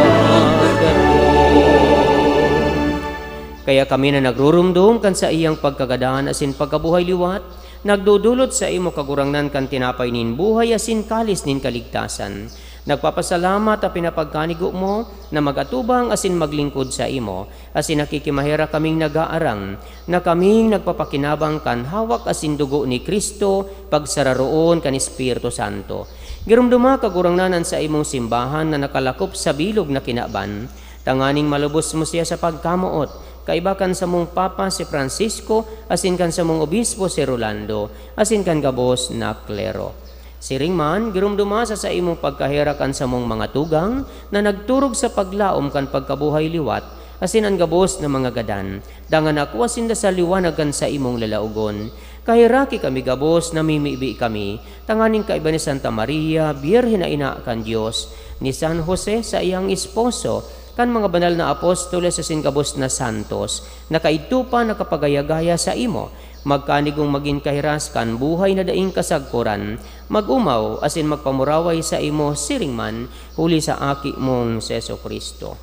Kaya kami na nagrurumdum kan sa iyang pagkagadaan asin pagkabuhay liwat, nagdudulot sa imo kagurangnan kan tinapay nin buhay asin kalis nin kaligtasan. Nagpapasalamat at pinapagkanigo mo na magatubang asin maglingkod sa imo, asin nakikimahira kaming nagaarang, na kaming nagpapakinabang kan hawak asin dugo ni Kristo, pagsararoon kan Espiritu Santo. Girumduma kagurangnanan sa imong simbahan na nakalakop sa bilog na kinaban, tanganing malubos mo siya sa pagkamuot, kaiba kan sa mong Papa si Francisco, asin kan sa mong Obispo si Rolando, asin kan gabos na klero. Siring man, girumduma sa imong pagkahirakan sa mong mga tugang na nagturog sa paglaom kan pagkabuhay liwat, asin ang gabos na mga gadan, dangan ako asin da sa liwanagan sa imong lalaugon. Kahiraki kami gabos, namimibi kami, tanganing kaiba ni Santa Maria, Birhen na ina kan Diyos, ni San Jose sa iyang esposo, kan mga banal na apostoles asin gabos na santos, na kaitupa na kapagayagaya sa imo, magkanigong maging kahiras kan buhay na daing kasagkuran, magumaw asin magpamuraway sa imo siring man, huli sa aki mong Seso Kristo.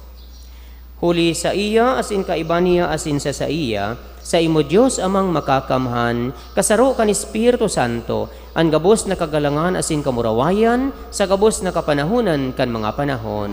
Huli sa iya asin kaiba niya asin sa iya, sa imo Diyos amang makakamhan, kasaro kan Espiritu Santo, ang gabos na kagalangan asin kamurawayan, sa gabos na kapanahunan kan mga panahon.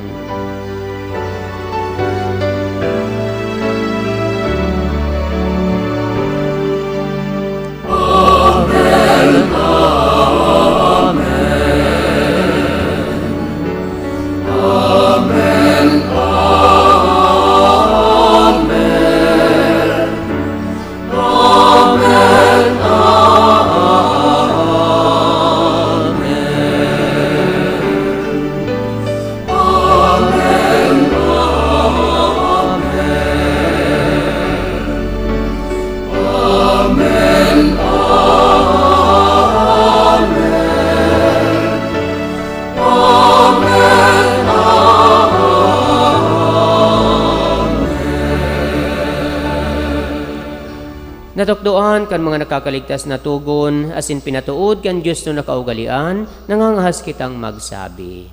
Natukdoan kan mga nakakaligtas na tugon, asin pinatuod kan Diyos no nakaugalian, nangangahas kitang magsabi.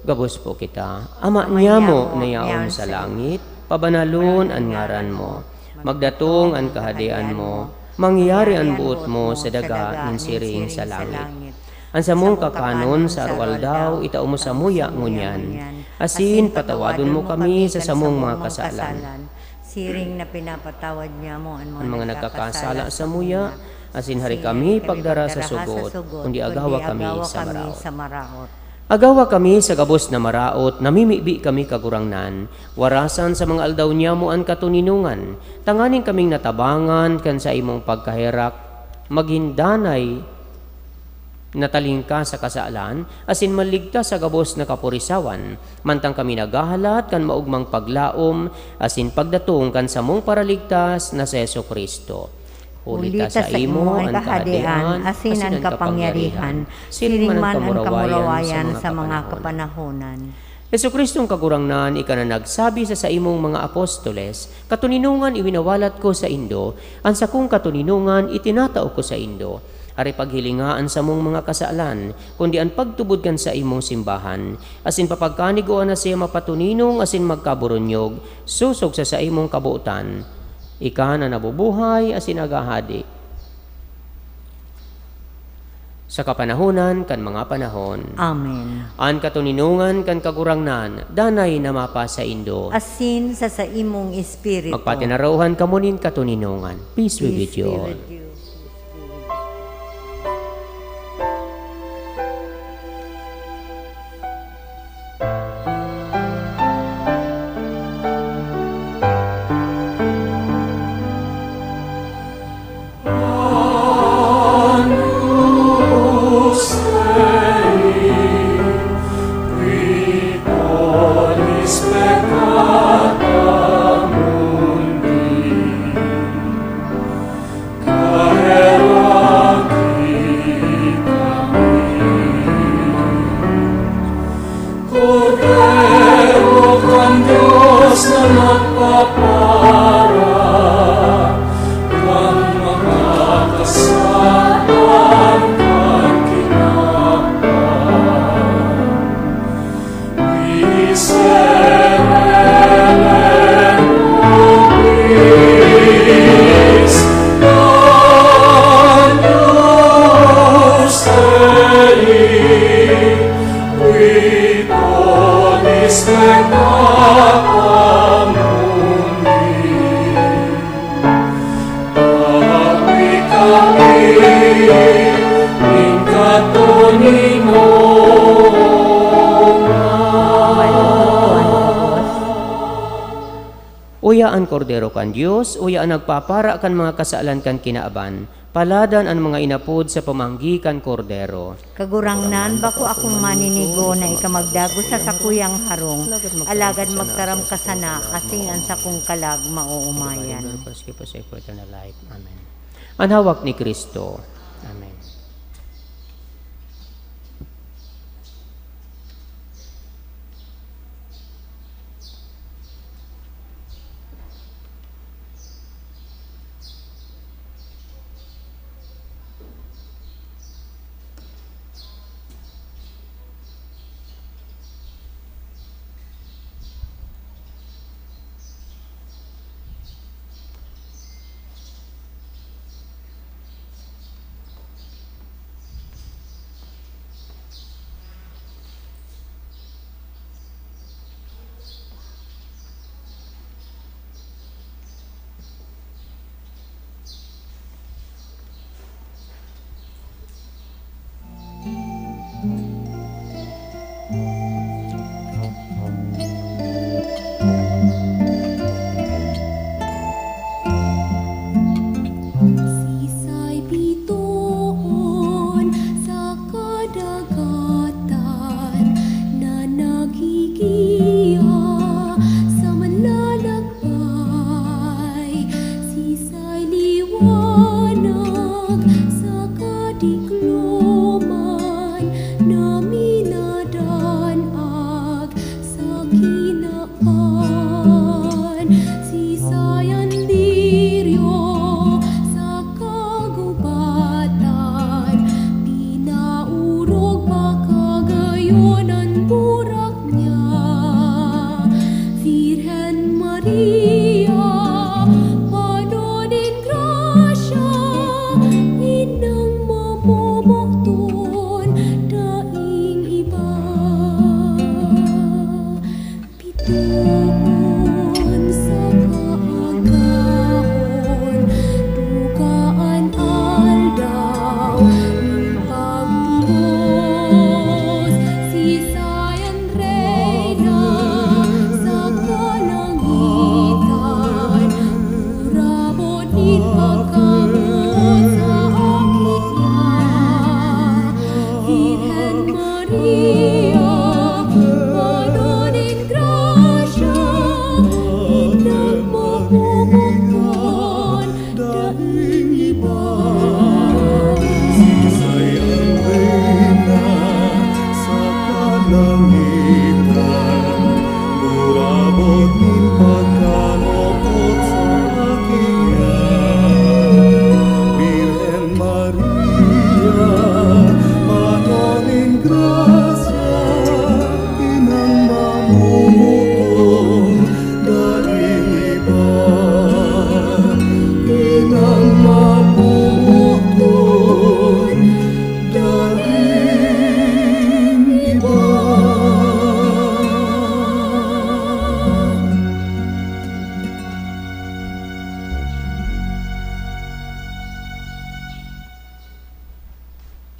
Gabos po kita, Ama niya mo na yaon sa langit, pabanalon ang ngaran mo, magdatong ang kahadian mo, mangyari ang buot mo sa daga ng siring sa langit. Ang sa mong kakanon sa arwal daw, itao mo sa muya ngunyan, asin patawadon mo kami sa samong mga kasalan. Siring na pinapatawad niya mo ang mga nagkakasala sa muya, asin hari kami pagdara sa sugot, kundi agawa kami sa maraot. Agawa kami sa gabos na maraot, namimibi kami kagurangnan, warasan sa mga aldaw niya mo ang katuninungan, tanganin kaming natabangan kan sa imong pagkahirak, maghindanay natalingka sa kasaalan, asin maligtas sa gabos na kapurisawan, mantang kami nagahalat kan maugmang paglaom, asin pagdatong kan samong paraligtas na sa Yesu Kristo. Ulita sa imo ang kahadian, asin ang kapangyarihan, siling man ang kamurawayan sa mga kapanahonan. Yesu Kristong kagurangnan, ika na nagsabi sa imong mga apostoles, katuninungan iwinawalat ko sa Indo, ang sakong katuninungan itinatao ko sa Indo. Ari paghilingaan sa mong mga kasaalan, kundi ang pagtubod kan sa imong simbahan, asin papagkanigoan na siya mapatuninong, asin magkaburonyog, susog sa imong kabuutan. Ika na nabubuhay asin agahadi. Sa kapanahonan kan mga panahon. Amen. An katuninungan kan kagurangnan, danay na mapa sa Indo. Asin sa imong espiritu. Magpatinarawan kamunin katuninungan. Peace be with you all. Uya ang kordero kan Dios, uya ang nagpapara kan mga kasaalan kan kinaaban, paladan ang mga inapod sa pamanggi kan kordero. Kagurangnan, bako akong maninigo na ikamagdago sa sakuyang harong, alagad magtaram ka sana, asin ang sakong kalag mauumayan. Amen. Ang hawak ni Kristo. Amen.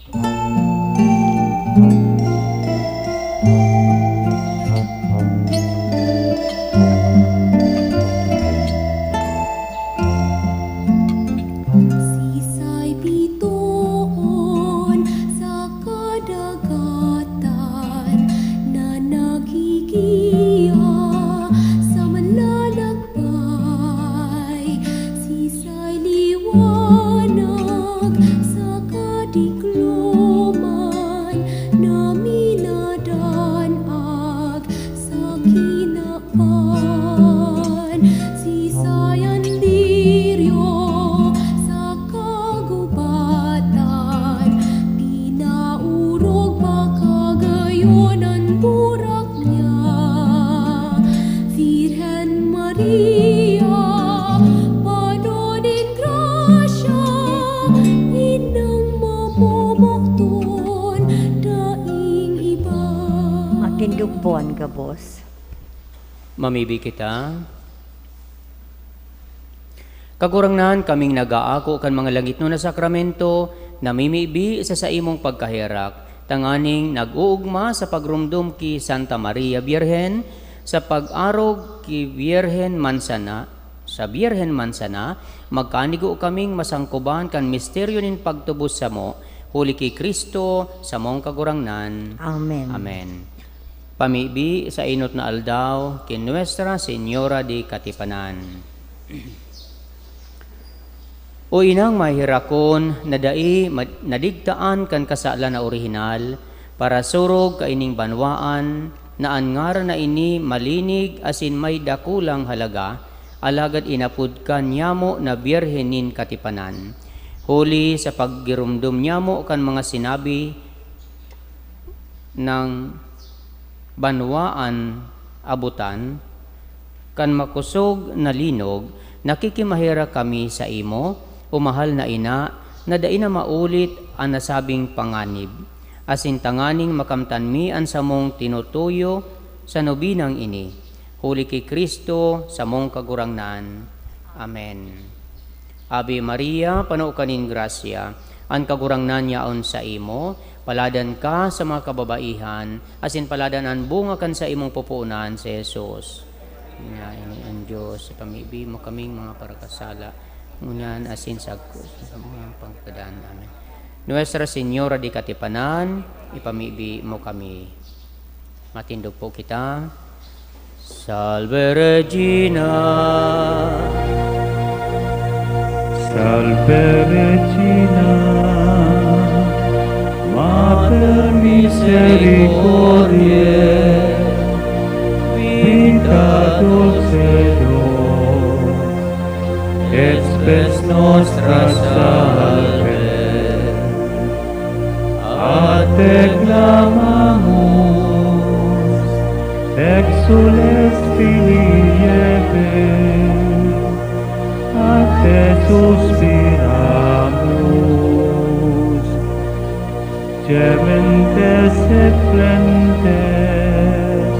Sisay bituon sa kadagatan na nagigiya sa malalakbay. Sisay liwanag sa kadikloman na minadanag sa kinaan. Sisayan diryo sa kagubatan, pinaurog makagayon ang burak niya. Virhen Maria, panodin grasya, inang mamumukton, daing iba. Makindugbuan ka, boss. Mamibi kita. Kagurangnan kaming nagaako kan mga langit no na sakramento, namimibi sa imong pagkahirak, tanganing nag-uugma sa pagrumdum ki Santa Maria Birhen, sa pag-arog ki Birhen Mansana, sa Birhen Mansana, magkanigo kaming masangkuban kan misteryo nin pagtubos sa mo, huli ki Kristo sa mong kagurangnan. Amen. Amen. Pamibi sa inot na aldaw, kin Nuestra Señora de Katipanan. O inang mahirakon na dai nadigtaan kan kasala na orihinal para surog kaining banwaan na angara na ini malinig asin may dakulang halaga alagad inapud kan nyamo na birhenin katipanan. Huli sa paggirumdum nyamo kan mga sinabi ng banwaan abutan kan makusog na linog, nakikimahira kami sa imo, o mahal na ina, na dai na maulit ang nasabing panganib. Asin tanganing makamtanmi ang samong tinutuyo sa nobinang ini. Huli kay Kristo sa mong kagurangnan. Amen. Ave Maria, pano kanin grasya, ang kagurangnan yaon sa imo, paladan ka sa mga kababaihan, asin paladan ang bunga kan sa imong pupunan si Jesus. Ini ang Diyos, pamibi mo kaming mga parakasala, ngunyan asin sa mga pagkadaan. Amen. Nuestra Señora de Katipanan, ipamibi mo kami. Matindog po kita. Salve Regina, Salve Regina, Mater Misericordiae, Vita Dulcedo, et spes nostra salve. A te clamamus, exules filii Eve, a te suspiramus, gementes et flentes,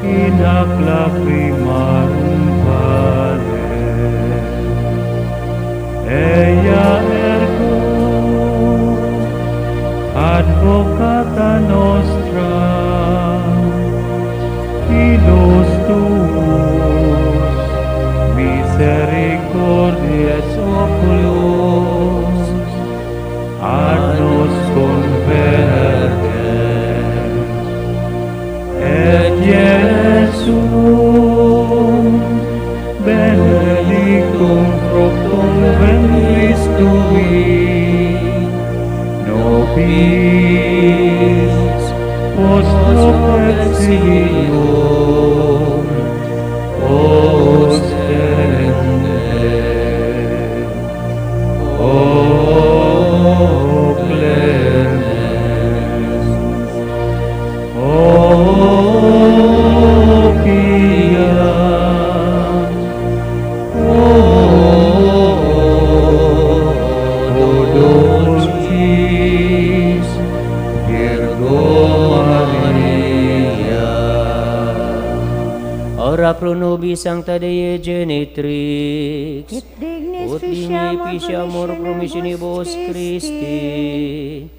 in ac lacrimarum vale. Ea ergo, advocata nostra, illos tuus, misericordias oculos, ad nos converge. Et Iesum, benedictum fructum ventris tui, nobis post exilium ostende. O clemens, O pia, O dulcis Virgo Maria. ora pro nobis sancta Dei Genitrix, Et dignis ut digneficiamur epiciamur promissionibus Christi,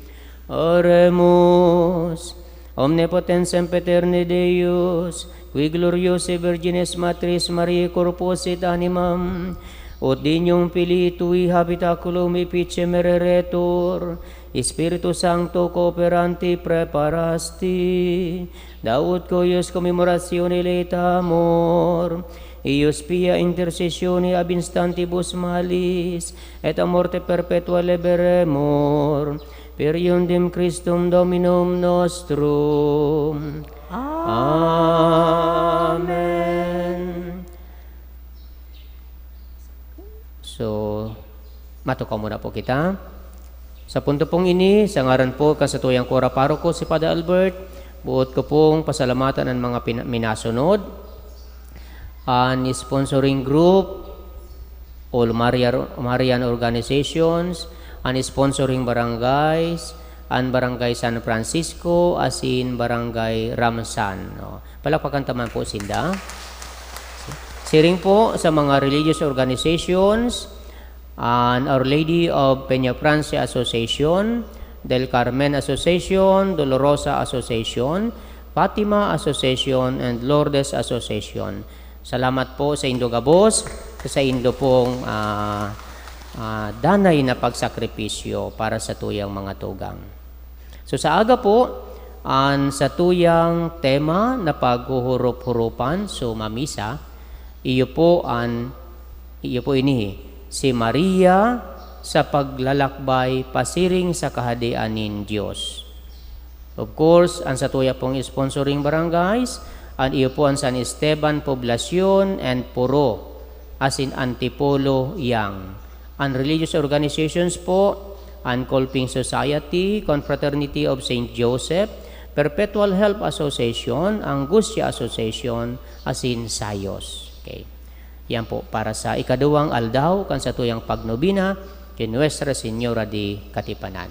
Oremus. Omnipotens sempiterne Deus, qui gloriosae Virgines Matris Mariae corpus et animam, ut dignum Filii Tui habitaculum epice mereretur, Spiritus Sancto cooperanti preparasti, Daud coius commemoratione leta amor, Ius pia intercessione ab instantibus malis, et a morte perpetua liberemur, per iundem Christum Dominum nostrum. Amen. So, matukaw muna po kita. Sa punto pong ini, sa ngaran po kasatuyang Cora Paroko si Padre Albert, buot ko pong pasalamatan ang mga minasunod, ang sponsoring group, all Marian organizations, ang sponsoring barangays, ang barangay San Francisco, asin barangay Ramsan. No? Palakpakan taman po sinda. Siring po sa mga religious organizations, and Our Lady of Peña Francia Association, Del Carmen Association, Dolorosa Association, Fatima Association, and Lourdes Association. Salamat po sa Indo Gabos, sa Indo pong danay na pagsakripisyo para sa tuyang mga tugang. So sa aga po, sa tuyang tema na paghuhurup-hurupan, so mamisa, iyo po ini, si Maria sa paglalakbay pasiring sa kahadian ng Diyos. Of course, ang sa tuya pong sponsoring barangays, ang iyo po ang San Esteban Poblacion and Puro, as in Antipolo, Yang. Ang religious organizations po, ang Colping Society, Confraternity of St. Joseph, Perpetual Help Association, Angustia Association, as in Sayos. Okay. Yan po para sa ikaduwang aldaw kan sa tuyang pagnobina kay Nuestra Señora de Katipanan.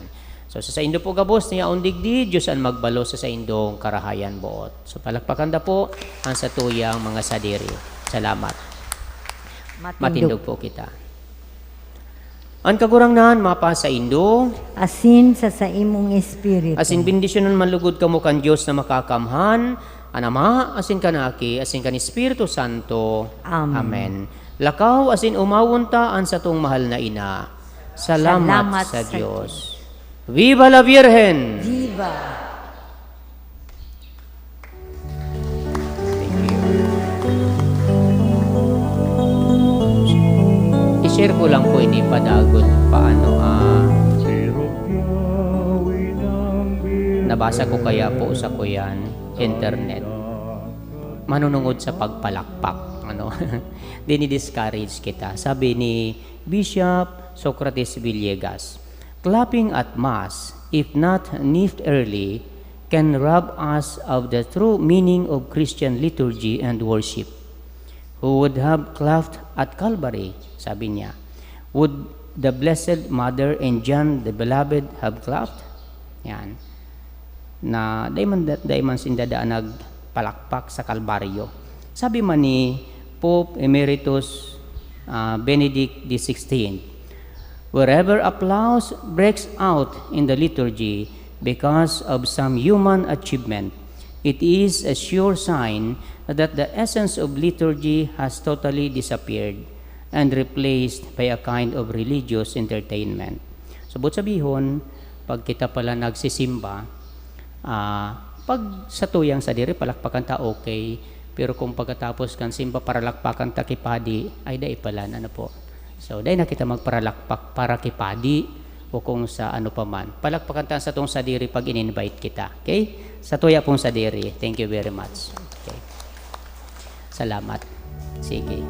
So sa Indo po gabos niya undigdi, Diyos ang magbalo sa indong karahayan buot. So palakpakan da po ang sa tuyang mga sadiri. Salamat. Matindog po kita. Ang kagurangnan mapa sa Indo, asin sa imong espiritu. asin bendisyonan manlugod kamo kan Diyos na makakamhan, Anama, asin kanaki, asin kan Espiritu Santo. Amen. Lakaw, asin umawunta ang sa tong mahal na ina. Salamat sa Diyos. Viva la Virgen! Viva! I-share ko lang po ini padagod paano nabasa ko kaya po sa kuyan internet. Manunungod sa pagpalakpak. Dini-discourage kita. Sabi ni Bishop Socrates Villegas, clapping at Mass, if not nipped early, can rob us of the true meaning of Christian liturgy and worship. Who would have clapped at Calvary? Sabi niya. Would the Blessed Mother and John the Beloved have clapped? Yan. Na dayman sindadaan nagpalakpak sa Kalbaryo. Sabi man ni Pope Emeritus Benedict XVI, wherever applause breaks out in the liturgy because of some human achievement, it is a sure sign that the essence of liturgy has totally disappeared and replaced by a kind of religious entertainment. So, but sabihon, pag kita pala nagsisimba, pag sa tuyang sa diri palakpakan ta okay, pero kung pagkatapos kan simba paralakpakan ta kipadi ay dai pala po. So dai na kita magparalakpak para kipadi o kung sa ano pa man. Palakpakan ta sa tong sa diri pag in-invite kita. Okay? Sa tuya pong sa diri. Thank you very much. Okay. Salamat. Sige.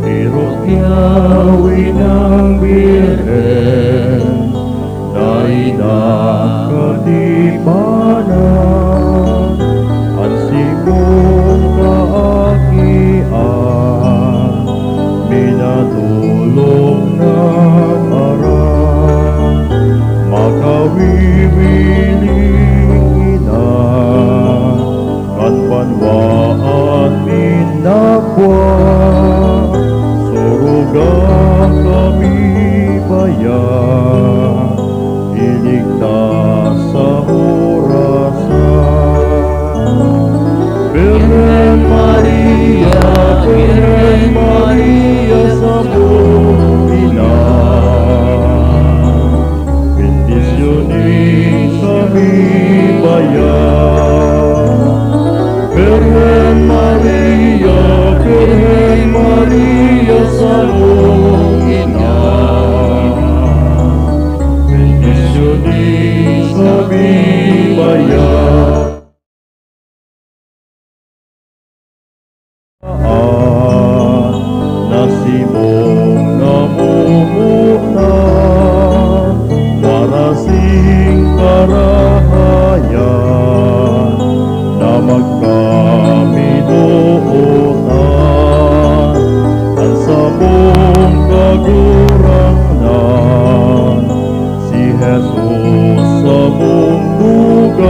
Iropiawi ng Birhen, daida katipanan, at sikong kaakian, minatulog na aran, makawiwiling ina, kan banwaan minakwan, Virgen Maria sa Ina, bendisyonin kami bayan. Virgen Maria sa Ina, bendisyonin kami bayan. Nasimong namumutan, narasing karahayan, na magkamidootan, ang sabong kagurangnan, si Jesus sa mundugan,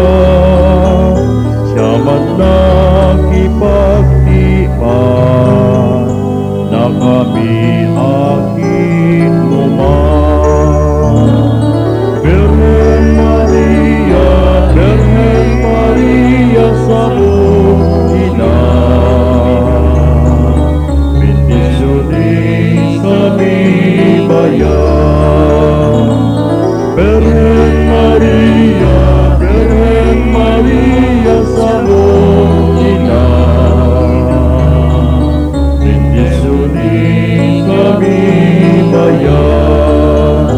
siya man nakipagtipan, na kami aking luman. Virgen Maria sa Ina, bendisyonin kami bayan. Virgen Maria sa Ina, bendisyonin kami bayan.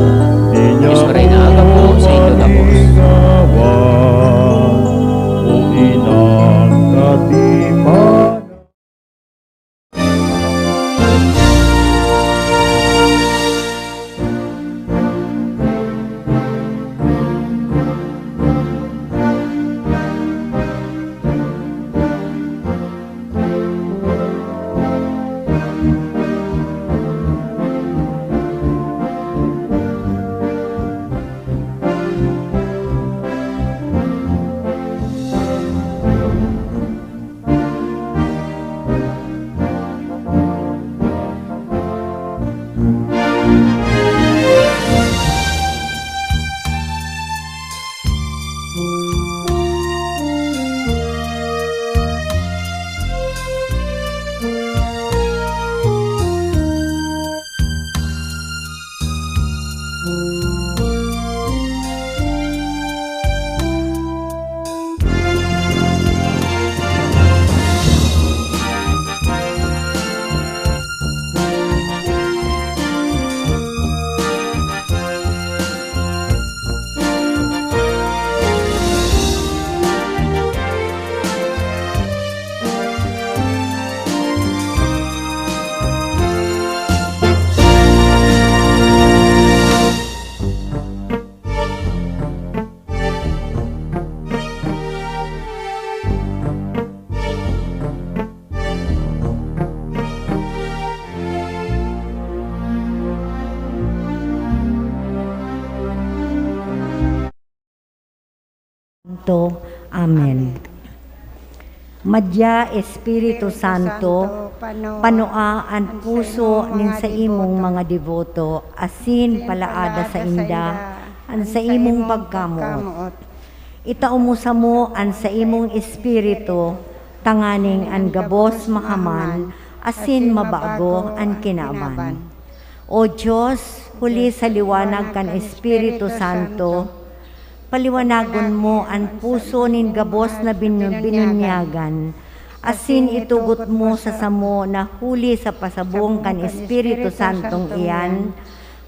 Di niya Diyos maray na aga po sa inyo tapos. ikawan, o inang katipan. Amen. Madya Espiritu Santo, panua ang puso nin sa imong mga devoto, asin palaada sa inda, an sa imong pagkamuot. Itaumusa mo an sa imong espiritu, tanganing an gabos mahaman, asin mabago ang kinaban. O Diyos, huli sa liwanag kan Espiritu Santo, paliwanagon mo ang puso nin gabos na binunyagan, asin itugot mo sa samo na huli sa pasabong kan Espiritu Santong iyan,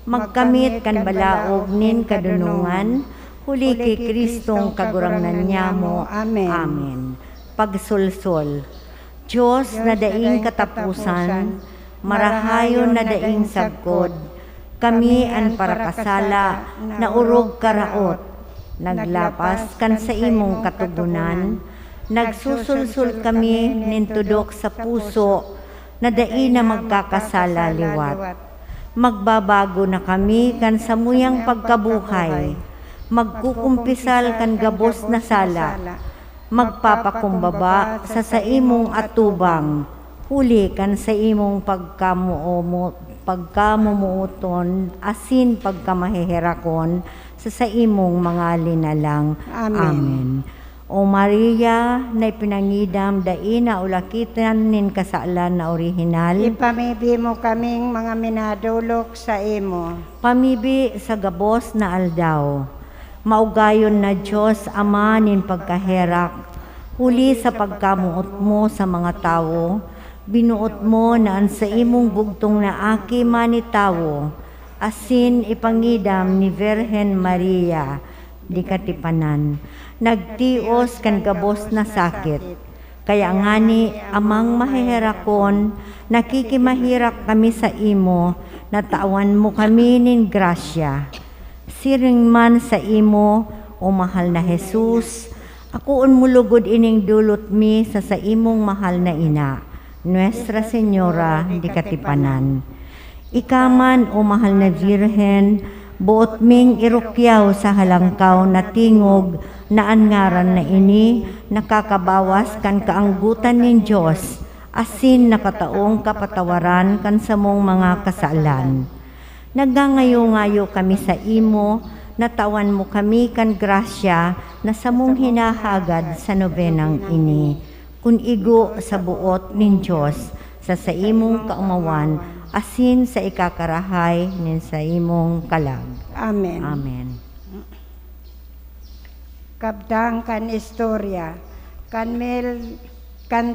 magkamit kan balaog nin kadunungan, huli kay Kristong kagurangnan niya mo. Amen. Pagsulsol. Diyos na daing katapusan, marahayon na daing sagkod, kami an parakasala na urog karaot, naglapas kan sa imong katugunan, nagsusulsul kami nintudok sa puso, na dai na magkakasala liwat. Magbabago na kami kan sa muyang pagkabuhay, magkukumpisal kan gabos na sala, magpapakumbaba sa imong atubang, huli kan sa imong pagkamumuuton, asin pagkamahihirakon, sa imong mga linalang. Amen. O Maria, na ipinangidam daina ulakitan nin kasaalan na orihinal. Ipamibi mo kaming mga minadulok sa imo. Pamibi sa gabos na aldaw. Maugayon na Diyos Ama nin pagkaherak. Huli sa pagkamuot mo sa mga tao. Binuot mo na ang sa imong bugtong na aki manitawo. Asin ipangidam ni Virhen Maria di katipanan. Nagtios kan gabos na sakit. Kaya ngani amang mahihirakon, nakikimahirak kami sa imo, natawan mo kami nin grasya. Siring man sa imo, o mahal na Jesus, akuon mo lugod ining dulot mi sa imong mahal na ina, Nuestra Señora di Katipanan. Ikaman, o mahal na Virhen, buot ming irukyaw sa halangkaw na tingog na angaran na ini, nakakabawas kan kaanggutan nin Diyos, asin nakataong kapatawaran kan sa mong mga kasaalan. Nagangayo-ngayo kami sa imo, natawan mo kami kan grasya na sa mong hinahagad sa nobenang ini. Kun igo sa buot nin Diyos, sa imong kaumawan, asin sa ikakarahay nin sa imong kalag. Amen. Amen. Kabdang kan istorya, kan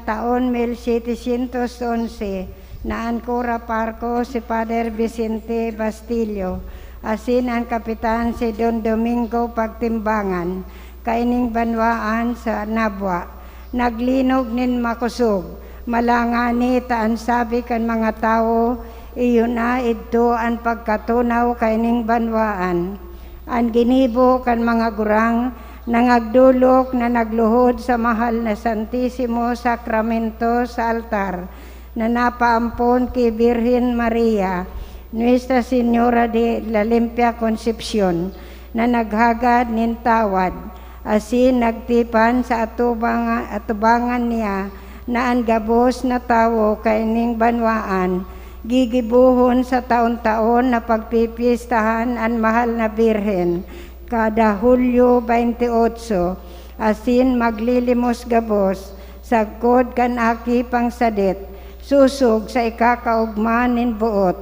taon 1711, na ankura parko si Father Vicente Bastillo, asin ang kapitan si Don Domingo Pagtimbangan, kaining banwaan sa Nabwa, naglinog nin makusog, malangani taan sabi kan mga tao, iyon na ito ang pagkatunaw kaining banwaan. Ang ginibo kan mga gurang, nangagdulok na nagluhod sa mahal na Santisimo Sakramento sa altar, na napaampon kay Virhen Maria, Nuestra Señora de la Limpia Concepcion, na naghagad nin tawad, asin nagtipan sa atubangan niya, na ang gabos na tawo kaining banwaan, gigibuhon sa taon-taon na pagpipistahan ang mahal na Birhen, kada Hulyo 28, asin maglilimos gabos, sagkod kan aki pangsadit, susog sa ikakaugman nin buot.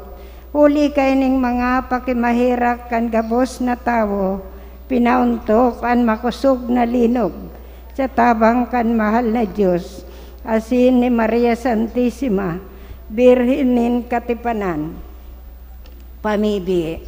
Huli kaining mga pakimahirak kan gabos na tawo, pinauntok ang makusog na linog, sa tabang kan mahal na Diyos, asin ni Maria Santissima, Birhen nin Katipanan. Pamibi,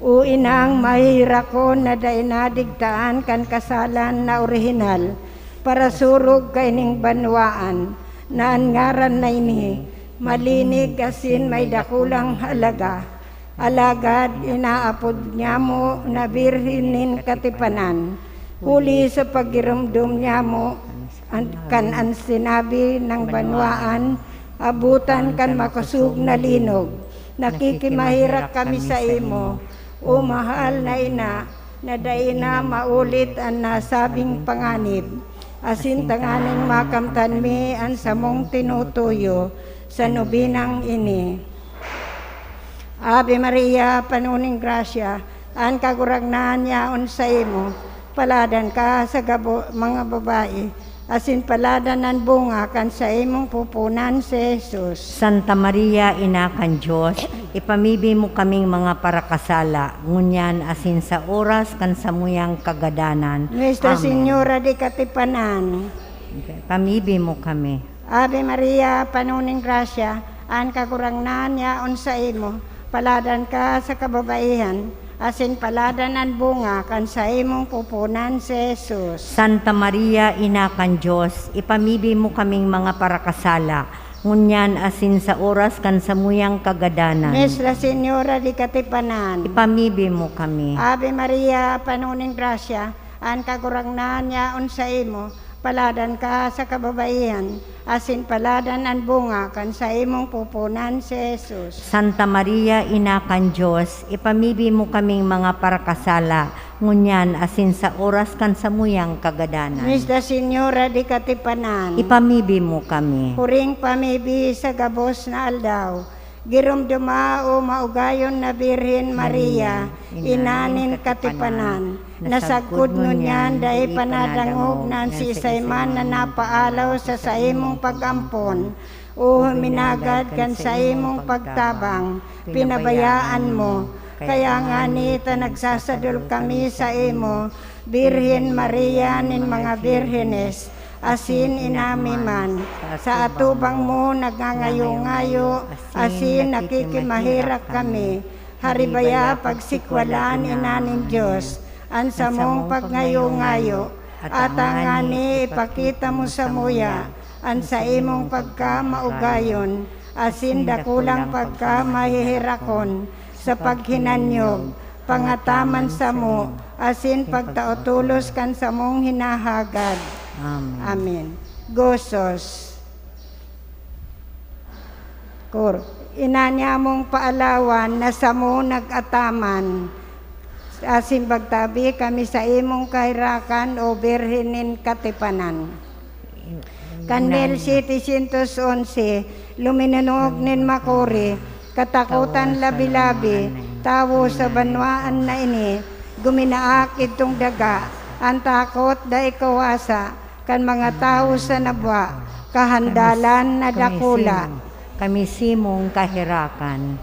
o inang mahirakon na dainadigtaan kan kasalan na orihinal, para surog kaining banwaan, na ang ngaran na ini, malinig asin may dakulang halaga. Alagad inaapod niya mo na Birhen nin Katipanan, huli sa pagirumdum niya mo, kan ang sinabi ng banwaan, abutan kan makusog na linog, nakikimahirak kami sa imo, o mahal na ina, na daina maulit ang nasabing panganib, asin tanganing makamtan mi ang samong tinutuyo sa nobinang ini. Ave Maria, panuning grasya, ang kaguragnan yaon sa imo, paladan ka sa mga babae, asin paladan ang bunga kan sa imong pupunan si Jesus. Santa Maria, Ina kan Diyos, ipamibi mo kaming mga parakasala, ngunyan asin sa oras kan samuyang kagadanan. Nuestra Amen. Señora de Katipanan. Pamibi mo kami. Ave Maria, panuning grasya, ang kagurangnan yaon sa imo, paladan ka sa kababaihan, asin paladan ang bunga kan sa imong pupunan si Jesus. Santa Maria, Ina kan Diyos, ipamibi mo kaming mga parakasala, ngunyan asin sa oras kan samuyang kagadanan. Nuestra Señora de Katipanan. Ipamibi mo kami. Ave Maria, panuning grasya, ang kagurangnan yaon sa imo, paladan ka sa kababaihan, asin paladan ang bunga kan sa imong pupunan si Jesus. Santa Maria, Ina kan Diyos, ipamibi mo kaming mga parakasala, ngunyan asin sa oras kan samuyang kagadanan. Nuestra Señora de Katipanan. Ipamibi mo kami. Huring pamibi sa gabos na aldaw, Girumduma o maugayon na Birhen Maria, inanin katipanan, nasagkod ngunyan dahi panadangog nan si Isayman na napaalaw sa imong pag-ampon, o minagad kan sa imong pagtabang, pinabayaan mo, kaya nga nita nagsasadol kami sa imo, Birhen Maria nin mga birhenes, asin inami man, sa atubang mo nagngangayo-ngayo, asin nakikimahirak kami, haribaya pagsikwalan inanin Diyos, an sa mong pagngayo-ngayo, at ang ani ipakita mo sa muya, an sa imong pagkamaugayon, asin dakulang pagkamahihirakon, sa paghinanyog, pangataman sa mo, asin pagtautulos kan sa mong hinahagad. Amen. Amen. Gosos. Inanya mong paalawan na sa mo nag-ataman. Asin bagtabi kami sa imong kahirakan o birhenin katipanan. Kanel 711, luminanog nin makuri, katakutan labi-labi, tawo sa banwaan na ini, guminaak itong daga, ang takot da ikawasa, kan mga tao sa nabwa, kahandalan na dakula. Kami simong kahirakan,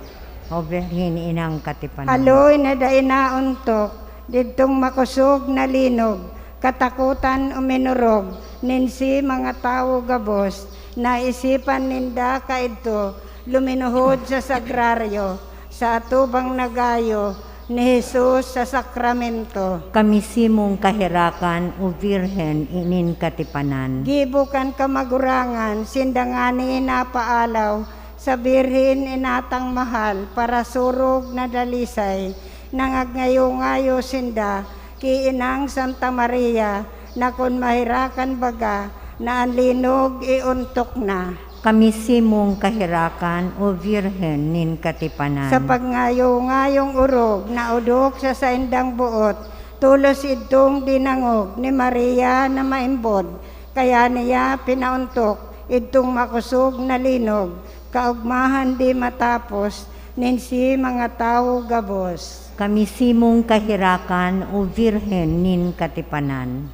o Birhen inang katipanan. Aloy na da inauntok, didtong makusog na linog, katakutan o minurog, ninsi mga tao gabos, naisipan ninda kaidto, luminuhod sa sagraryo, sa atubang nagayo, ni Jesus sa sakramento. Kami simong kahirakan, o Birhen inin katipanan. Gibukan kamagurangan, sindangani napaalaw, sa Birhen inatang mahal, para surog na dalisay, nangagngayo-ngayo sinda, kiinang Santa Maria, na kun mahirakan baga, na anlinog iuntok na. Kami simong kahirakan, o Birhen nin katipanan. Sa pagngayo-ngayong urog, na udok sa saindang buot, tulos itong dinangog ni Maria na maimbod, kaya niya pinauntok, itong makusog na linog, kaugmahan di matapos, ninsi mga tao gabos. Kami simong kahirakan, o Birhen nin katipanan.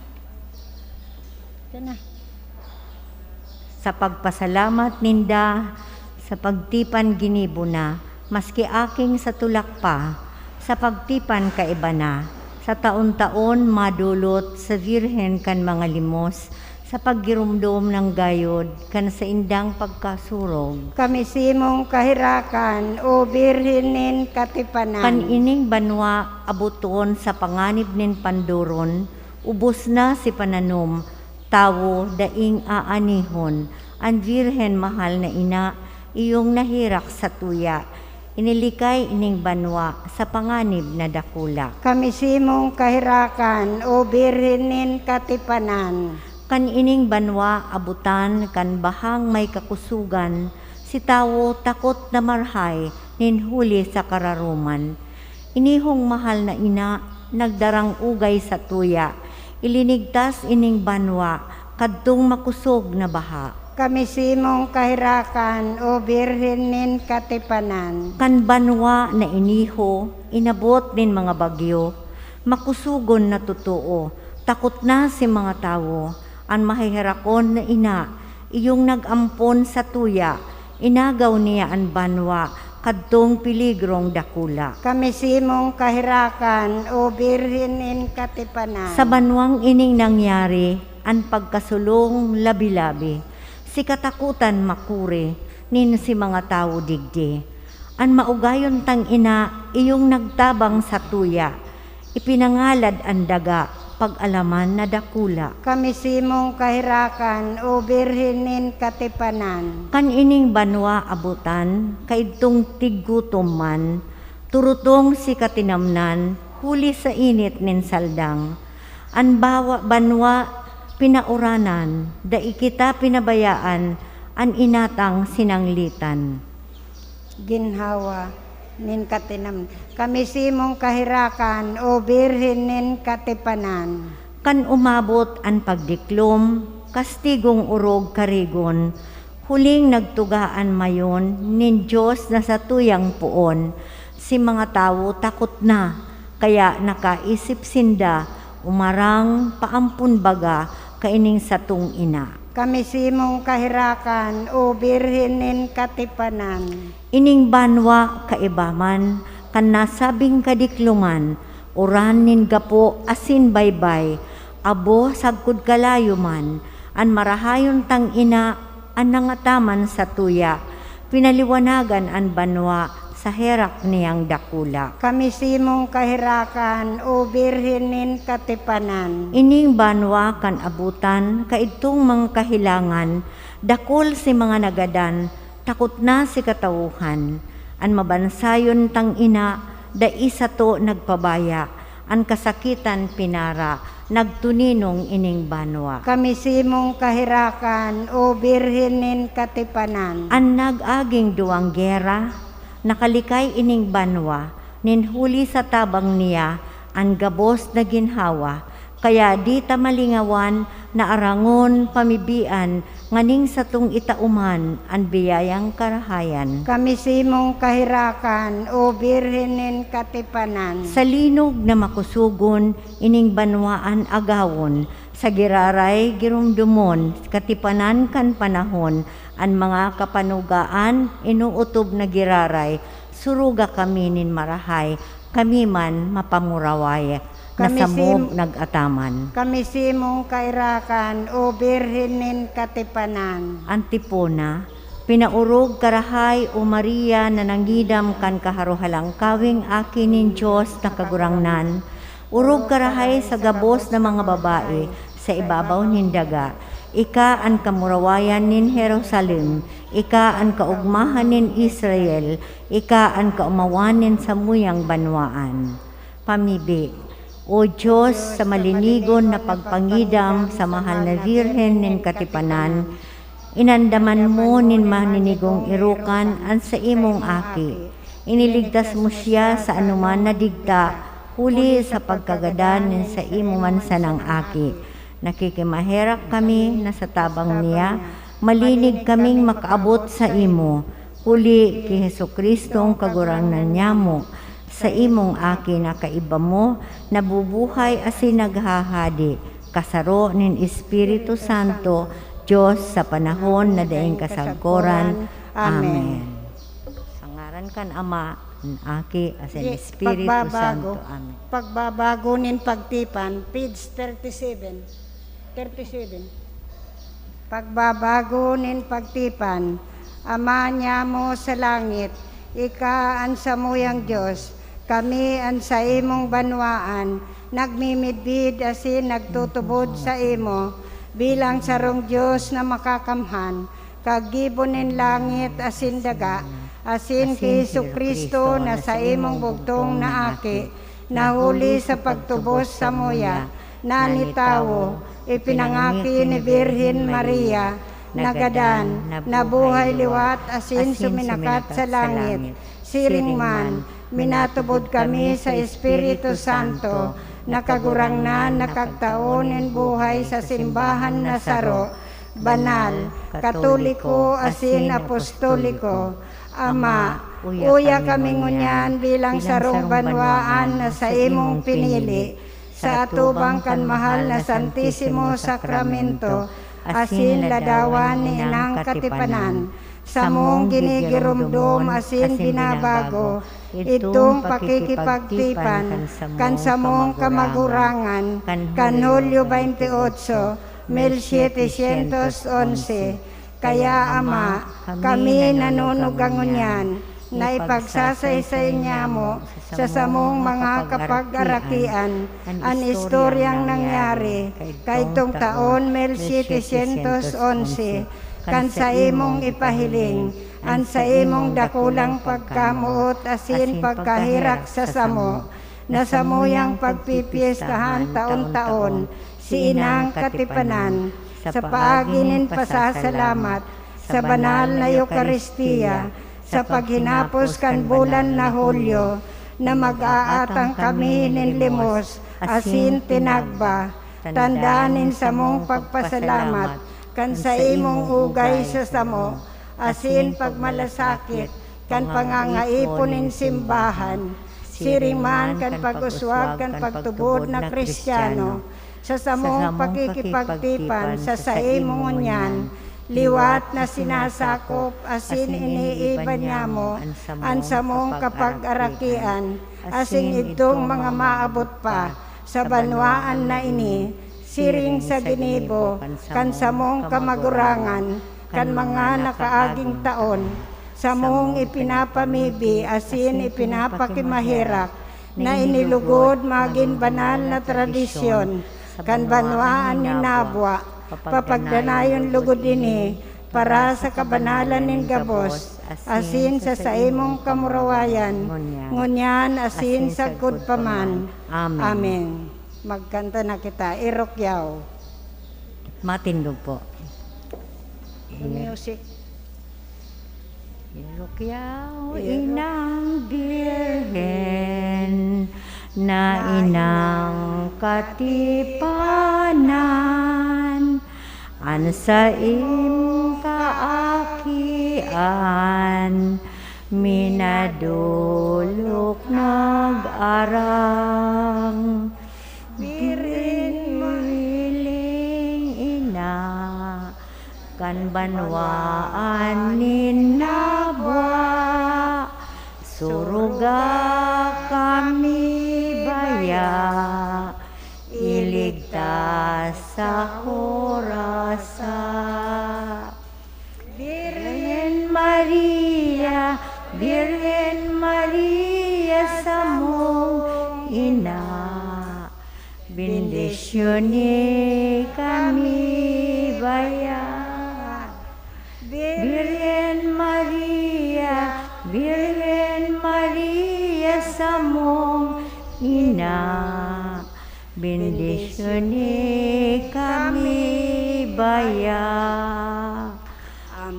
Sa pagpasalamat ninda, sa pagtipan ginibo na, maski aking sa tulak pa, sa pagtipan kaiba na, sa taon-taon madulot sa Birhen kan mga limos, sa paggirumdom ng gayod, kan sa indang pagkasurog. Kami simong kahirakan, o Birhen nin katipanan. Kan ining banwa abuton sa panganib nin panduron, ubos na si pananom, tawo daing aanihon, ang Birhen mahal na ina, iyong nahirak sa tuya, inilikay ining banwa sa panganib na dakula. Kami simong kahirakan, o Birhen nin katipanan. Kan ining banwa abutan, kan bahang may kakusugan, si tawo takot na marhay, nin huli sa kararuman. Inihong mahal na ina, nagdarang ugay sa tuya, ilinigtas ining banwa, kadtong makusog na baha. Kami simong kahirakan, o Birhen nin katipanan. Kan banwa na iniho, inabot nin mga bagyo, makusugon na totoo, takot na si mga tawo, ang mahihirakon na ina, iyong nagampon sa tuya, inagaw niya ang banwa, kadtong piligrong dakula. Kami simong kahirakan, o Birhen nin katipanan. Sa banwang ining nangyari, ang pagkasulong labi-labi, si katakutan makuri, nin si mga tao digdi. Ang maugayon tang ina, iyong nagtabang sa tuya, ipinangalad ang daga, pag-alaman na dakula. Kami simong kahirakan, o Birhen nin katipanan. Kan ining banwa abutan, kaidtong tiggutom man, turutong si katinamnan, huli sa init nin saldang. An bawa banwa pinauranan, da ikita pinabayaan, an inatang sinanglitan. Ginhawa nin katinam. Kami simong kahirakan, o Birhen nin katipanan. Kan umabot an pagdiklom, kastigong urog karigon, Huling nagtugaan mayon nin Diyos na sa tuyang puon. Si mga tao takot na, kaya nakaisip sinda, umarang paampun baga, kaining satong ina. Kami simong kahirakan, o Birhen nin katipanan. Ining banwa kaibaman, kan nasabing kadikluman, uran nin gapo asin baybay, abo sagkod kalayo man, an marahayon tang ina, an nangataman sa tuya, pinaliwanagan an banwa sa herak niyang dakula. Kami simong kahirakan, o Birhen nin katipanan. Ining banwa kan abutan, kaitong mga kahilangan, dakol si mga nagadan, takot na si katawuhan. An mabansayon tang ina, da isa to nagpabaya, an kasakitan pinara, nagtuninong ining banwa. Kami simong kahirakan, o Birhen nin katipanan. An nag-aging duwang gera, nakalikay ining banwa, ninhuli sa tabang niya, an gabos na ginhawa, kaya di ta malingawan na arangon pamibian, nganing satong itauman, an biyayang karahayan. Kami simong kahirakan, o Birhen nin katipanan. Sa linog na makusugon, ining banwaan agawon, sa giraray girumdumon, katipanan kan panahon, an mga kapanugaan, inuutob na giraray, suruga kami nin marahay, kami man mapamuraway, nasamog nagataman. Kami simong kahirakan, o Birhen nin katipanan. Antipona, pinaurog karahay o Maria na nanggidam kan kaharuhalang kawing akin nin Diyos na kagurangnan, urog karahay sa gabos na mga babae sa ibabaw nin daga, ika ang kamurawayan nin Jerusalem, ika ang kaugmahan nin Israel, ika ang kaumawan nin samuyang banwaan. Pamibi, o Diyos sa malinigon na pagpangidam sa mahal na Birhen nin katipanan, inandaman mo nin maninigong irukan an sa imong aki. Iniligtas mo siya sa anuman na digta, huli sa pagkagadan nin sa imo man sanang aki. Nakikimaherak kami na sa tabang niya, malinig kaming makaabot sa imo, huli ki Jesucristo ang kagurangnan niya mo, sa imong aki na kaiba mo, nabubuhay asin naghahadi, kasaro nin Espiritu Santo, Diyos sa panahon na daing kasagkoran. Amen. Sangaran kan Ama, ng Aki, asin Espiritu Santo. Amen. Pagbabago nin pagtipan, page 37. Pagbabago nin pagtipan, Ama niya mo sa langit, ika ang samuyang Diyos, kami ang sa imong banwaan, nagmimidbid asin nagtutubod sa imo, bilang sarong Diyos na makakamhan, kagibonin langit asin daga, asin ki Jesucristo na sa imong bugtong na aki, nahuli sa pagtubos sa moya, nanitawo, ipinangaki ni Birhen Maria, nagadan, nabuhay liwat asin suminakat sa langit, siring man, minatubod kami sa Espiritu Santo, nakagurangnan nakagtaon in buhay sa simbahan na saro, banal, katoliko asin apostoliko, Ama, uya kami ngunyan bilang sarong banwaan na sa imong pinili, sa atubang kan mahal na Santisimo Sakramento, asin ladawan ni inang katipanan, sa mong ginigirumdum asin binabago, itong pakikipagtipan, kan sa mong kamagurangan, kan Hulyo 28, 1711, kaya Ama, kami nanunugangon yan, na ipagsasaysay niya mo sa samong mga kapag-arakian ang istoryang nangyari kay itong taon 1711 kan sa imong ipahiling an sa imong dakulang pagkamuot asin pagkahirak sa samo na samuyang pagpipiestahan taon-taon si inang katipanan sa paaginin pasasalamat sa banal na Eukaristiya sa paghinapos kan bulan na Hulyo, na mag-aatang kami nin limos, asin tinagba, tandanin sa mong pagpasalamat, kan sa imong ugay sa samo, asin pagmalasakit, kan pangangaiponin simbahan, siriman kan pag-uswag kan pagtubod na Kristiyano, sa samong pakikipagtipan sa imong ngunyan, liwat na sinasakop, asin iniiban niya mo, ang samong kapag-arakian, asin itong mga maabot pa, sa banwaan na ini, siring sa ginibo, kan samong kamagurangan, kan mga nakaaging taon, samong ipinapamibi, asin ipinapakimahirak, na inilugod maging banal na tradisyon, kan banwaan ni Nabwa, papagdanayon lugod ini, para sa kabanalan ning gabos, asin sa imong kamurawayan, ngunyan asin sa kudpaman. Amen. Magkanta na kita, Irokyaw. Matindog po. Music. Irokyaw, inang birhen, na inang katipanan, an sa im kaakian, minadulok nag-arang, birin mariling ina, kan banwaan ninabwa, suruga kami baya, iligtas sa horasa. Virgen Maria, Virgen Maria sa mong ina, bendisyoni kami baya. Virgen Maria, Virgen Maria sa mong ina, bendisyoni kami baya.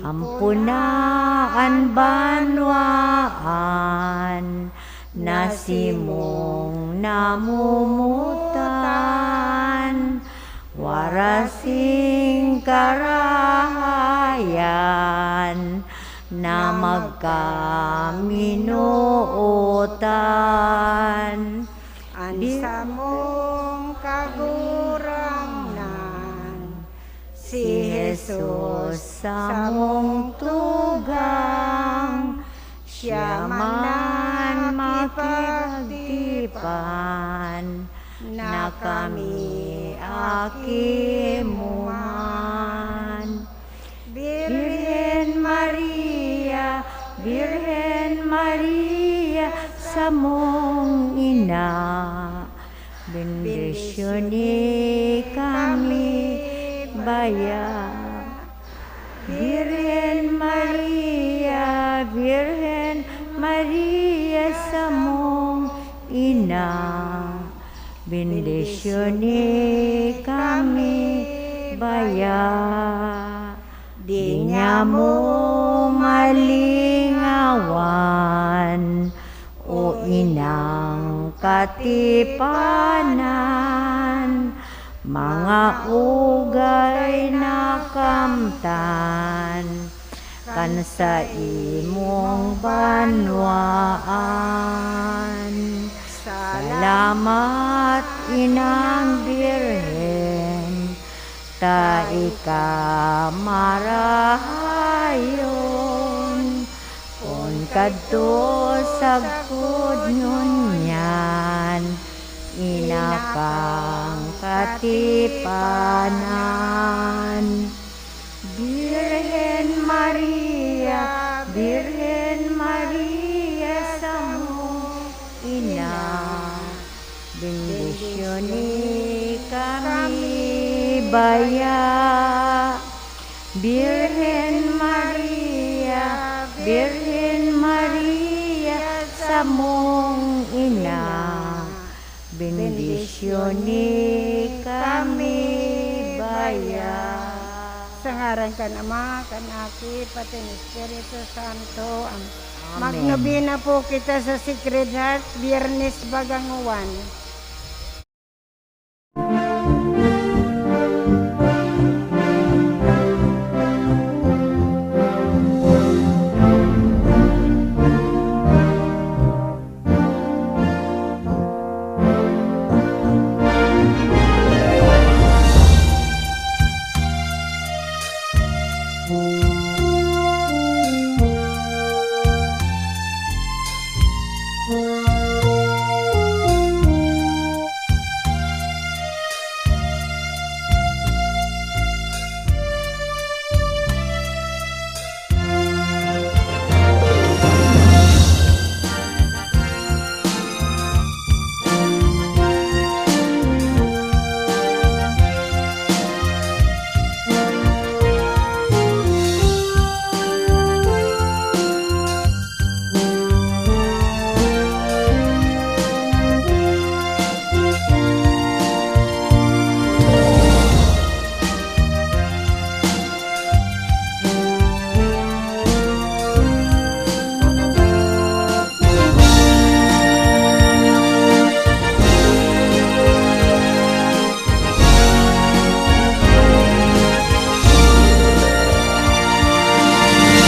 Ampunaan banwaan, nasimong namumutan, warasing karahayan, na magkaminuotan. Ansa mong kagurangnan, si Jesus sa mong tugang, siya man makipagtipan, na kami akimuman. Virgen Maria, Virgen Maria sa mong ina, bendisyoni kami baya. Virgen Maria, Virgen Maria sa mong ina, bendisyoni kami baya. Di niya mo malingawan, o inang katipanan, mga ugay na kamtan, kan sa imong banwaan. Salamat inang Birhen, ta ikamarahayon, kung kadto sagkod ngunyan, inakang katipanan. Birhen Maria, Birhen Maria sa mong ina, bendisyoni kami baya. Birhen Maria, Birhen Maria sa mong ina, bendisyoni kami baya. Sa ngaran ka Ama, kanaki, pati ni Espiritu Santo. Magnobina po kita sa Sacred Heart, Biyernes Baganguan.